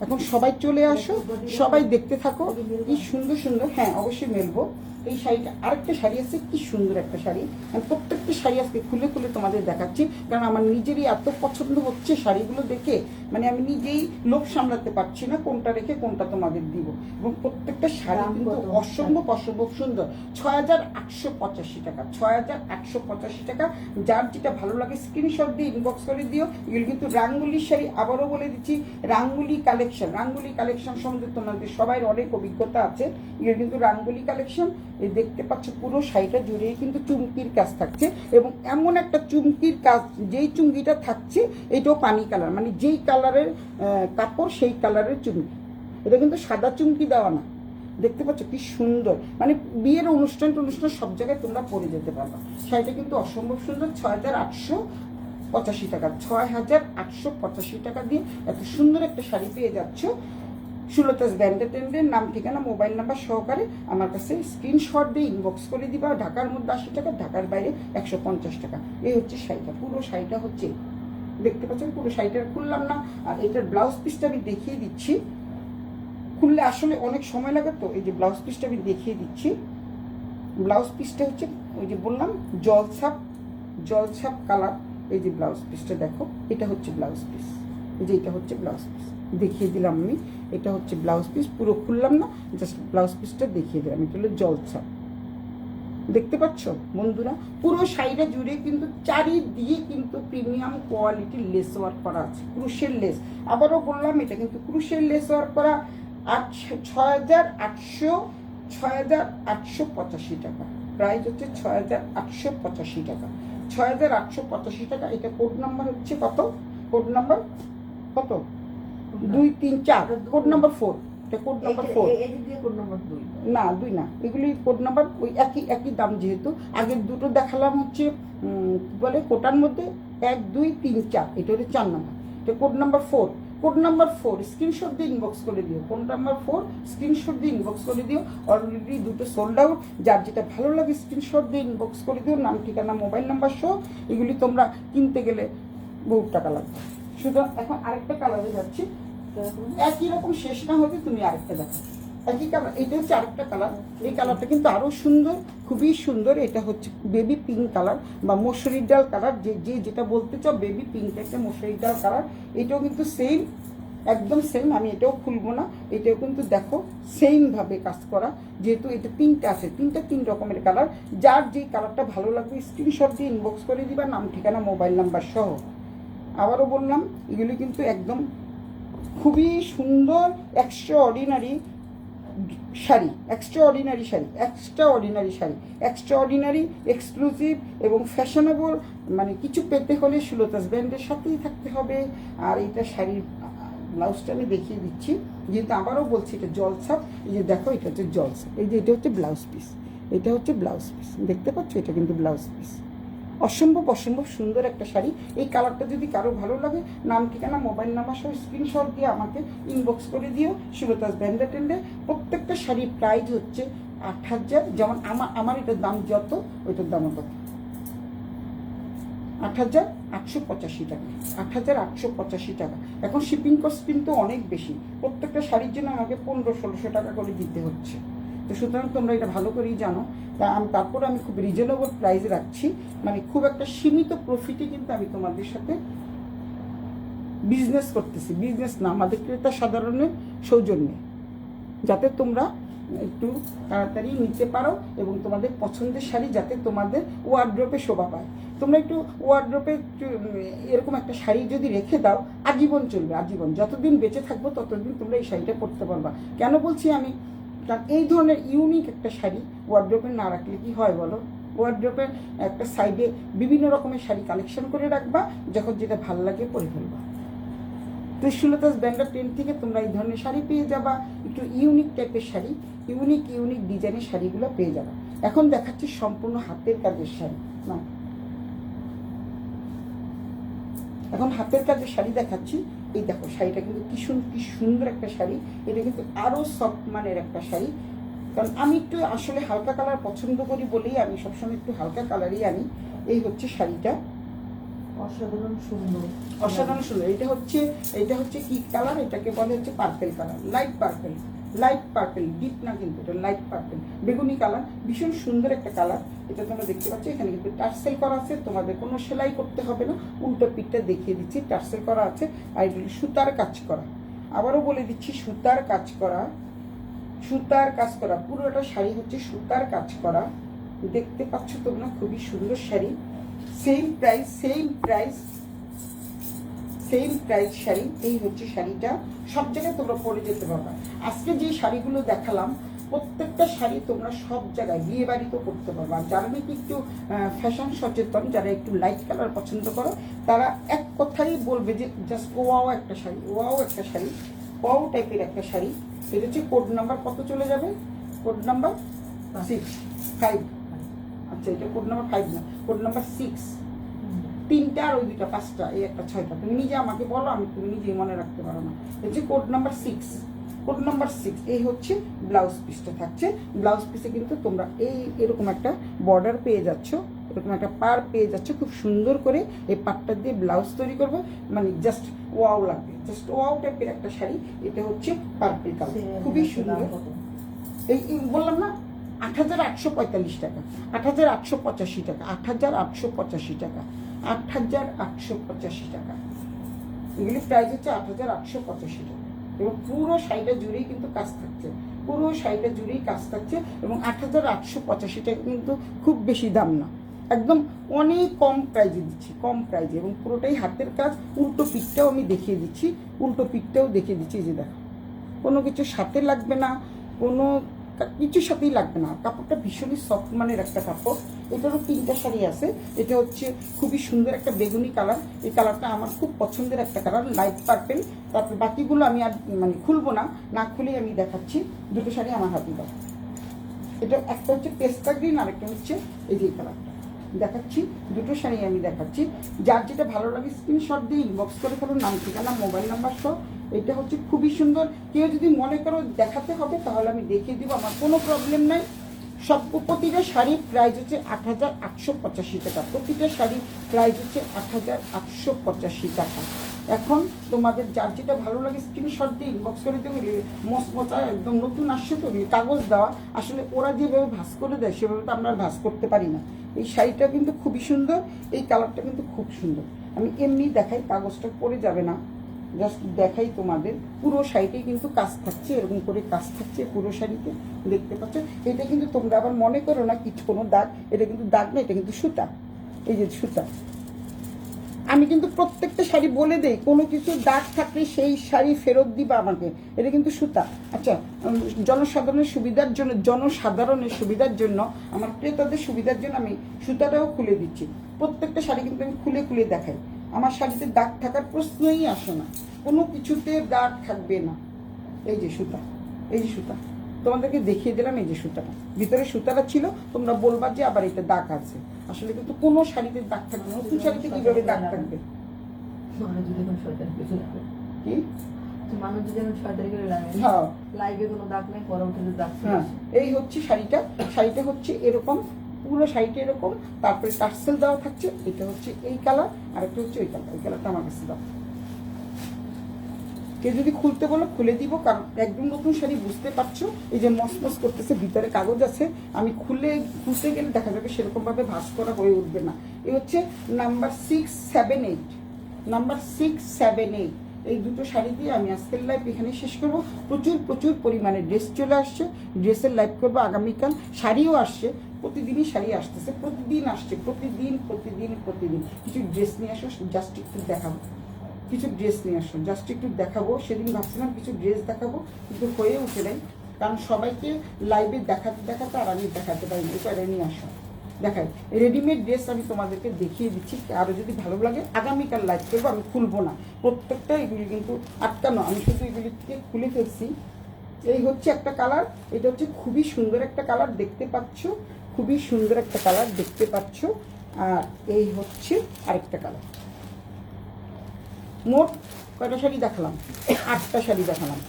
এখন সবাই চলে আসো, সবাই দেখতে থাকো কি সুন্দর সুন্দর। হ্যাঁ অবশ্যই মেলবো। এই শাড়িটা, আরেকটা শাড়ি আছে, কি সুন্দর একটা শাড়ি। আমি প্রত্যেকটা শাড়ি আজকে খুলে খুলে তোমাদের দেখাচ্ছি, কারণ আমার নিজেরই এত পছন্দ হচ্ছে শাড়িগুলো দেখে, মানে আমি নিজেই লোভ সামলাতে পারছি না কোনটা রেখে কোনটা তোমাদের দিব। এবং প্রত্যেকটা শাড়ি কিন্তু অসম্ভব অসম্ভব সুন্দর। 6,885 টাকা, 6,885 টাকা। যার যেটা ভালো লাগে স্ক্রিনশট দিয়ে ইনবক্স করে দিও। এগুলো কিন্তু রাঙ্গুলির শাড়ি। আবারও বলে দিচ্ছি, রাঙ্গুলি কালেকশন সম্বন্ধে তোমাদের সবাই অনেক অভিজ্ঞতা আছে। এগুলো কিন্তু রাঙ্গুলি কালেকশন। এই দেখতে পাচ্ছ পুরো শাড়িটা জুড়েই কিন্তু চুমকির কাজ থাকছে এবং এমন একটা চুমকির কাজ, যেই চুমকিটা থাকছে এটাও পানি কালার, মানে যেই কালারের কাপড় সেই কালারের চুমকি। এটা কিন্তু সাদা চুমকি দেওয়া না। দেখতে পাচ্ছ কি সুন্দর, মানে বিয়ের অনুষ্ঠান সব জায়গায় তোমরা পরে যেতে পারবা। শাড়িটা কিন্তু অসম্ভব সুন্দর। 6,885 টাকা, 6,885 টাকা দিয়ে এত সুন্দর একটা শাড়ি পেয়ে যাচ্ছ। সুলতাস ব্র্যান্ডের নাম, ঠিকানা, মোবাইল নাম্বার সহকারে আমার কাছে স্ক্রিনশট দিয়ে ইনবক্স করে দিবা। ঢাকার মধ্যে 80 টাকা, ঢাকার বাইরে 150 টাকা। এই হচ্ছে শাড়িটা, পুরো শাড়িটা হচ্ছে, দেখতে পাচ্ছেন পুরো শাড়িটা খুললাম না। আর এটার ব্লাউজ পিসটা আমি দেখিয়ে দিচ্ছি। খুললে আসলে অনেক সময় লাগে, তো এই যে ব্লাউজ পিসটা আমি দেখিয়ে দিচ্ছি। ব্লাউজ পিসটা হচ্ছে ওই যে বললাম জলছাপ কালার। এই যে ব্লাউজ পিসটা দেখো, এটা হচ্ছে ব্লাউজ পিস, এই যে এটা হচ্ছে ব্লাউজ পিস দেখিয়ে দিলাম আমি। এটা হচ্ছে ব্লাউজ পিস, পুরো খুললাম না, জাস্ট ব্লাউজ পিসটা দেখিয়ে দিলাম। এটা হলো জলছাপ। দেখতে পাচ্ছ বন্ধুরা, পুরো শাড়িটা জুড়ে কিন্তু চারিদিকে কিন্তু প্রিমিয়াম কোয়ালিটির লেস ওয়ার্ক করা আছে, ক্রুশের লেস। আবারও বললাম, এটা কিন্তু ক্রুশের লেস ওয়ার্ক করা। 6,885 টাকা, প্রাইস হচ্ছে 6,885 টাকা, 6,885 টাকা। এটা কোড নাম্বার হচ্ছে কত, কোড নাম্বার কত, 2, 3, 4, কোড নাম্বার 4। এটা কোড নাম্বার 4, কোড নাম্বার 2 না 2 না, এগুলি কোড নাম্বার ওই একই দাম। যেহেতু আগের দুটো দেখালাম হচ্ছে বলে কোটার মধ্যে 1, 2, 3, 4, এটা হচ্ছে 4 নাম্বার। এটা code number 4, code number 4 screenshot দিয়ে ইনবক্স করে দিও। কোড নাম্বার 4 স্ক্রিনশট দিয়ে ইনবক্স করে দিও। অলরেডি দুটো সোল্ড আউট। যার যেটা ভালো লাগে স্ক্রিনশট দিয়ে ইনবক্স করে দিও, নাম, ঠিকানা, মোবাইল নাম্বার সহ। এগুলি তোমরা কিনতে গেলে বহু টাকা লাগবে। সুতরাং এখন আরেকটা কালারে যাচ্ছি, একই রকম শেষ না হতে তুমি আরেকটা দেখো। একই কালার, এটা হচ্ছে আরেকটা কালার। এই কালারটা কিন্তু আরও সুন্দর, খুবই সুন্দর। এটা হচ্ছে বেবি পিঙ্ক কালার বা মসুরির ডাল কালার, যে যেটা বলতে চাও, বেবি পিঙ্ক একটা মসুরির ডাল কালার। এটাও কিন্তু সেম, একদম সেম। আমি এটাও খুলবো না, এটাও কিন্তু দেখো সেমভাবে কাজ করা। যেহেতু এটা তিনটা আছে, তিন রকমের কালার। যার যেই কালারটা ভালো লাগবে স্ক্রিনশট দিয়ে ইনবক্স করে দিবা, নাম ঠিকানা মোবাইল নাম্বার সহ। আবারও বললাম, এগুলি কিন্তু একদম খুবই সুন্দর extra ordinary sari, extraordinary exclusive এবং ফ্যাশনেবল। মানে কিছু পেতে হলে সুলতাস ব্র্যান্ডের সাথেই থাকতে হবে। আর এটা শাড়ির ব্লাউজটা আমি দেখিয়ে দিচ্ছি, যেহেতু আবারও বলছি এটা জলছাপ। এই যে দেখো, এটা হচ্ছে জলছাপ। এই যে এটা হচ্ছে ব্লাউজ পিস, দেখতে পাচ্ছ? এটা কিন্তু ব্লাউজ পিস। অসম্ভব সুন্দর একটা শাড়ি। এই কালারটা যদি কারো ভালো লাগে, নাম ঠিকানা মোবাইল নাম্বার সহ স্ক্রিনশট দিয়ে আমাকে ইনবক্স করে দিও। সুলতাস ব্র্যান্ডে টেন্ডে প্রত্যেকটা শাড়ির প্রাইস হচ্ছে 8,000। যেমন আমার এটার দাম যত, ওইটার দামও তত। 8,885 টাকা, 8,885 টাকা। এখন শিপিং কস্ট কিন্তু অনেক বেশি, প্রত্যেকটা শাড়ির জন্য আমাকে 1500-1600 টাকা করে দিতে হচ্ছে। তো সুতরাং তোমরা এটা ভালো করেই জানো। তারপরে আমি খুব রিজনেবল প্রাইসে রাখছি, মানে খুব একটা সীমিত প্রফিটে কিন্তু আমি তোমাদের সাথে বিজনেস করতেছি। বিজনেস না, আমাদের ক্রেতা সাধারণের সৌজন্যে, যাতে তোমরা একটু তাড়াতাড়ি নিতে পারো এবং তোমাদের পছন্দের শাড়ি যাতে তোমাদের ওয়ার্ড্রোপে শোভা পায়। তোমরা একটু ওয়ার্ড্রোপে এরকম একটা শাড়ি যদি রেখে দাও, আজীবন চলবে, আজীবন। যতদিন বেঁচে থাকবো ততদিন তোমরা এই শাড়িটা পরতে পারবা। কেন বলছি আমি? কারণ এই ধরনের ইউনিক একটা শাড়ি ওয়ার্ড্রোপে না রাখলে কি হয় বলো? ওয়ার্ড্রোপের একটা সাইডে বিভিন্ন রকমের শাড়ি কালেকশন করে রাখবা, যখন যেটা ভালো লাগে পরে ফেলবা। তো সুলতাস ব্র্যান্ডের ট্রেন্ড থেকে তোমরা এই ধরনের শাড়ি পেয়ে যাবা, একটু ইউনিক টাইপের শাড়ি, ইউনিক ডিজাইনের শাড়িগুলো পেয়ে যাবা। এখন দেখাচ্ছি সম্পূর্ণ হাতের কাজের শাড়ি। না, এখন হাতের কাজের শাড়ি দেখাচ্ছি। এই দেখো, শাড়িটা কিন্তু কি সুন্দর একটা শাড়ি। এটা কিন্তু আরও সফট মানের একটা শাড়ি। কারণ আমি একটু আসলে হালকা কালার পছন্দ করি বলেই আমি সবসময় একটু হালকা কালারই আনি। এই হচ্ছে শাড়িটা, অসাধারণ সুন্দর। এটা হচ্ছে কি কালার? এটাকে বলে হচ্ছে purple colour, light purple, deep না কিন্তু, এটা লাইট পার্পেল, বেগুনি কালার। ভীষণ সুন্দর একটা কালার। এটা তোমরা দেখতে পাচ্ছ, এখানে কিন্তু টার্সেল করা আছে, তোমাদের কোনো সেলাই করতে হবে না। উল্টো পিঠটা দেখিয়ে দিচ্ছি, টার্সেল করা আছে। আর এটা সুতার কাজ করা। আবারও বলে দিচ্ছি, সুতার কাজ করা, পুরোটা শাড়ি হচ্ছে সুতার কাজ করা। দেখতে পাচ্ছ তোমরা, খুবই সুন্দর শাড়ি। Same price sari. এই হচ্ছে শাড়িটা, সব জায়গায় তোমরা পরে যেতে পারবে। আজকে যে শাড়িগুলো দেখালাম, প্রত্যেকটা শাড়ি তোমরা সব জায়গায়, বিয়ে বাড়িতেও পরতে পারবে। আর যারা নাকি একটু ফ্যাশন সচেতন, যারা একটু লাইট কালার পছন্দ করো, তারা এক কথাই বলবে যে জাস্ট ওয়াও একটা শাড়ি, ওয়াও টাইপের একটা শাড়ি। এটা হচ্ছে কোড নাম্বার কত চলে যাবে? Code number 5। আচ্ছা, এটা কোড নাম্বার 5 না, কোড নাম্বার 6। 3টা আর ওই 2টা 5টা, এই একটা 6টা। তুমি নিজে আমাকে বলো, তুমি নিজেই মনে রাখতে পারো না। হচ্ছে কোড নাম্বার 6। এই হচ্ছে ব্লাউজ পিসটা থাকছে। ব্লাউজ পিসে কিন্তু তোমরা এরকম একটা বর্ডার পেয়ে যাচ্ছ, এরকম একটা পার পেয়ে যাচ্ছ। খুব সুন্দর করে এই পাটটা দিয়ে ব্লাউজ তৈরি করবে, মানে জাস্ট ওয়াও লাগবে, জাস্ট ওয়াও টাইপের একটা শাড়ি। এটা হচ্ছে পার্পল কালার, খুবই সুন্দর। এই বললাম না, 8,845 টাকা, 8,885 টাকা, 8,885 টাকা, 8,885 টাকা। এগুলি প্রাইস হচ্ছে 8,885 টাকা। এবং পুরো শাড়িটা জুড়েই কিন্তু কাজ থাকছে, এবং 8,885 টাকা কিন্তু খুব বেশি দাম না, একদম অনেক কম প্রাইজে দিচ্ছি, এবং পুরোটাই হাতের কাজ। উল্টো পিঠটাও আমি দেখিয়ে দিচ্ছি, এই যে দেখো, কোনো কিছু সাথে লাগবে না, কোনো কিছুর সাথেই লাগবে না। কাপড়টা ভীষণই সফট মানের একটা কাপড়। এটারও 3টা শাড়ি আছে। এটা হচ্ছে খুবই সুন্দর একটা বেগুনি কালার। এই কালারটা আমার খুব পছন্দের একটা কালার, লাইট পার্পেল। তারপর বাকিগুলো আমি আর খুলবো না খুলেই আমি দেখাচ্ছি। 2টো শাড়ি আমার হাতে দাও। এটা একটা হচ্ছে পেস্তা গ্রিন, আর একটা হচ্ছে এই যে কালারটা দেখাচ্ছি। 2টো শাড়ি আমি দেখাচ্ছি। যার যেটা ভালো লাগে স্ক্রিনশট দিয়ে ইনবক্স করে ফেলো, নাম ঠিকানা মোবাইল নাম্বার সহ। এটা হচ্ছে খুবই সুন্দর। কেউ যদি মনে করো দেখাতে হবে, তাহলে আমি দেখিয়ে দিব, আমার কোনো প্রবলেম নাই। প্রতিটা শাড়ির প্রাইস হচ্ছে 8,885 টাকা। প্রতিটা শাড়ির প্রাইস হচ্ছে 8,885 টাকা। এখন তোমাদের যার যেটা ভালো লাগে স্ক্রিনশট দিয়ে ইনবক্স করে দেবে। মচমচা একদম নতুন আসছে তো কাগজ দেওয়া, আসলে ওরা যেভাবে ভাঁজ করে দেয় সেভাবে তো আমরা আর ভাঁজ করতে পারি না। এই শাড়িটা কিন্তু খুবই সুন্দর, এই কালারটা কিন্তু খুব সুন্দর। আমি এমনি দেখাই, কাগজটা পরে যাবে না, জাস্ট দেখাই তোমাদের। পুরো শাড়িটাই কিন্তু কাজ থাকছে, এরকম করে কাজ থাকছে পুরো শাড়িতে, দেখতে পাচ্ছ। এটা কিন্তু তোমরা আবার মনে করো না কিছু কোনো দাগ, এটা কিন্তু দাগ না, এটা কিন্তু সুতা। এই যে সুতা, আমি কিন্তু প্রত্যেকটা শাড়ি বলে দেই, কোনো কিছু দাগ থাকলে সেই শাড়ি ফেরত দিবা আমাকে, এটা কিন্তু সুতা। আচ্ছা, জনসাধারণের সুবিধার জন্য আমার ক্রেতাদের সুবিধার জন্য আমি সুতাটাও খুলে দিচ্ছি। প্রত্যেকটা শাড়ি কিন্তু আমি খুলে খুলে দেখাই। আমার শাড়িতে দাগ থাকার প্রশ্নই আসে না, কোনো কিছুতে দাগ থাকবে না। এই যে সুতা, এই যে সুতা তোমাদেরকে দেখিয়ে দিলাম। এই যে সুতাটা, ভিতরে সুতাটা ছিল, তোমরা বলবা যে আবার এটা দাগ আছে, আসলে কিন্তু কোনো শাড়িতে দাগ থাকবে না। নতুন শাড়িতে কিভাবে দাগ থাকবে? মানুষ যদি এখন 6 তারিখে চলে আসে, কি মানুষ যদি এখন 6 তারিখে লাগে, হ্যাঁ লাইভে কোনো দাগ নেই, পরে উঠে দাগ চলে হ্যাঁ, আসে। এই হচ্ছে শাড়িটা। শাড়িটা হচ্ছে এরকম, পুরো শাড়িটা এরকম, তারপরে টার্সেল দেওয়া থাকছে। এটা হচ্ছে এই কালার, আর একটা হচ্ছে ওই কালার। ওই কালারটা আমার কাছে দাও। কেউ যদি খুলতে বলো খুলে দিব, কারণ একদম নতুন শাড়ি, বুঝতে পারছো। এই যে মসমস করতেছে, ভিতরে কাগজ আছে, আমি খুলতে গেলে দেখা যাবে সেরকম ভাবে ভাঁজ করা হয়ে উঠবে না। এই হচ্ছে নাম্বার 6, 7, 8, নাম্বার 6, 7, 8। এই দুটো শাড়ি দিয়ে আমি আজকের লাইভ এখানে শেষ করবো। প্রচুর প্রচুর পরিমাণে ড্রেস চলে আসছে, ড্রেসের লাইভ করবো আগামীকাল। শাড়িও আসছে, প্রতিদিনই শাড়ি আসতেছে, প্রতিদিন আসছে, প্রতিদিন প্রতিদিন প্রতিদিন। কিছু ড্রেস নিয়ে আসো, জাস্ট একটু দেখাবো। কিছু ড্রেস নিয়ে আসো, জাস্ট একটু দেখাবো। সেদিন ভাবছিলাম কিছু ড্রেস দেখাবো, কিন্তু হয়ে উঠে নাই, কারণ সবাইকে লাইভে দেখাতে দেখাতে আর আমি দেখাতে পারিনি। এটা নিয়ে আসো, দেখাই। রেডিমেড ড্রেস আমি তোমাদেরকে দেখিয়ে দিচ্ছি। আরও যদি ভালো লাগে আগামীকাল লাইভ করবো, আমি খুলবো না প্রত্যেকটা। এগুলি কিন্তু আটকানো, আমি শুধু এগুলি থেকে খুলে ফেলছি। এই হচ্ছে একটা কালার, এটা হচ্ছে খুবই সুন্দর একটা কালার, দেখতে পাচ্ছ, খুবই সুন্দর একটা কালার দেখতে পাচ্ছ। আর এই হচ্ছে আরেকটা কালার। মোট কয়টা শাড়ি দেখালাম? 8টা শাড়ি দেখালাম,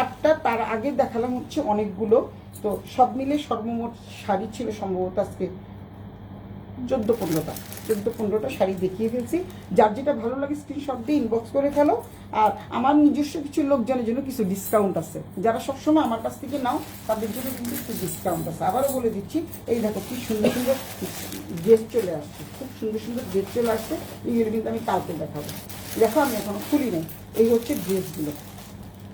8টা। তার আগে দেখালাম হচ্ছে অনেকগুলো। তো সব মিলে সর্বমোট শাড়ি ছিল সম্ভবত আজকে 14-15টা শাড়ি দেখিয়ে ফেলছি। যার যেটা ভালো লাগে স্ক্রিনশট দিয়ে ইনবক্স করে ফেলো। আর আমার নিজস্ব কিছু লোকজনের জন্য কিছু ডিসকাউন্ট আছে, যারা সবসময় আমার কাছ থেকে নাও তাদের জন্য কিন্তু কিছু ডিসকাউন্ট আছে। আবারও বলে দিচ্ছি, এই দেখো কি সুন্দর সুন্দর ড্রেস চলে আসছে, খুব সুন্দর সুন্দর ড্রেস চলে আসছে। এইগুলো কিন্তু আমি কালকে দেখাবো। দেখো আমি এখনো খুলি নাই। এই হচ্ছে ড্রেসগুলো,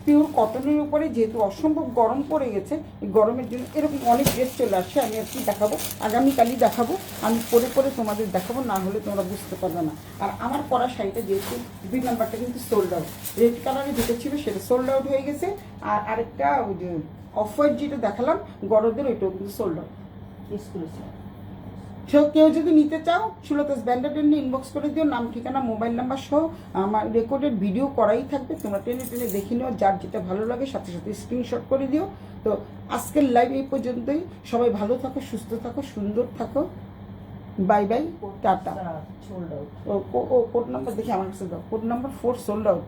পিওর কটনের উপরে, যেহেতু অসম্ভব গরম পড়ে গেছে, এই গরমের জন্য এরকম অনেক ড্রেস চলে আসছে। আমি আর কি দেখাবো, আগামীকালই দেখাবো। আমি পরে পরে তোমাদের দেখাবো, না হলে তোমরা বুঝতে পারবে না। আর আমার পরা শাড়িটা যেহেতু 2 নাম্বারটা কিন্তু সোল্ড আউট, রেড কালারে যেটা ছিল সেটা সোল্ড আউট হয়ে গেছে। আর আরেকটা ওই যে অফ হোয়াইট যেটা দেখালাম গরদের, ওইটাও কিন্তু সোল্ড আউট। কেউ যদি নিতে চাও সুলতাস ব্যান্ডের নিয়ে ইনবক্স করে দিও, নাম ঠিকানা মোবাইল নাম্বার সহ। আমার রেকর্ডেড ভিডিও করাই থাকবে, তোমরা টেনে টেনে দেখে নিও, যার যেটা ভালো লাগে সাথে সাথে স্ক্রিনশট করে দিও। তো আজকের লাইভ এই পর্যন্তই। সবাই ভালো থাকো, সুস্থ থাকো, সুন্দর থাকো। Bye bye, ta-ta. Sold out. ও কোড নাম্বার দেখি আমার কাছে দাও। Code number 4 sold out,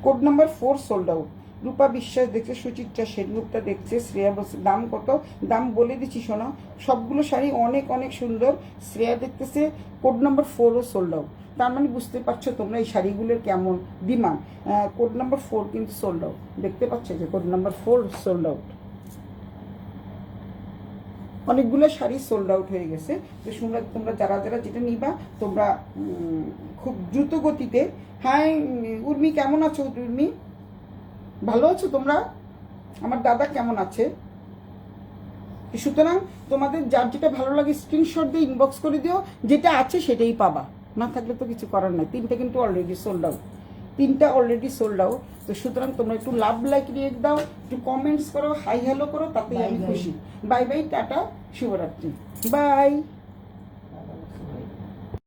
code number 4 sold out. Rupa Biswas দেখছে, সুচিত্রা সেনগুপ্তা দেখছে, শ্রেয়া বলছে দাম কত? দাম বলে দিচ্ছি শোনো, সবগুলো শাড়ি অনেক অনেক সুন্দর। শ্রেয়া দেখতেছে কোড নাম্বার 4ও সোল্ড আউট। তার মানে বুঝতে পারছো তোমরা এই শাড়িগুলোর কেমন ডিমান্ড। কোড নাম্বার 4 কিন্তু সোল্ড আউট, দেখতে পাচ্ছ যে কোড নাম্বার 4 সোল্ড আউট। অনেকগুলো শাড়ি সোল্ড আউট হয়ে গেছে। তো তোমরা যারা যারা যেটা নিবা তোমরা খুব দ্রুত গতিতে। হ্যাঁ উর্মি, কেমন আছো উর্মি? ভালো আছো তোমরা? আমার দাদা কেমন আছে? সুতরাং তোমাদের যার যেটা ভালো লাগে স্ক্রিনশট দিয়ে ইনবক্স করে দিও, যেটা আছে সেটাই পাবা, না থাকলে তো কিছু করার নাই। 3টা কিন্তু অলরেডি সোল্ড আউট, 3টা অলরেডি সোল্ড আউট। তো সুতরাং তোমরা একটু লাভ লাইক রিয়েক্ট দাও, একটু কমেন্টস করো, হাই হ্যালো করো, তাতেই আমি খুশি। বাই বাই, টাটা, শুভরাত্রি, বাই।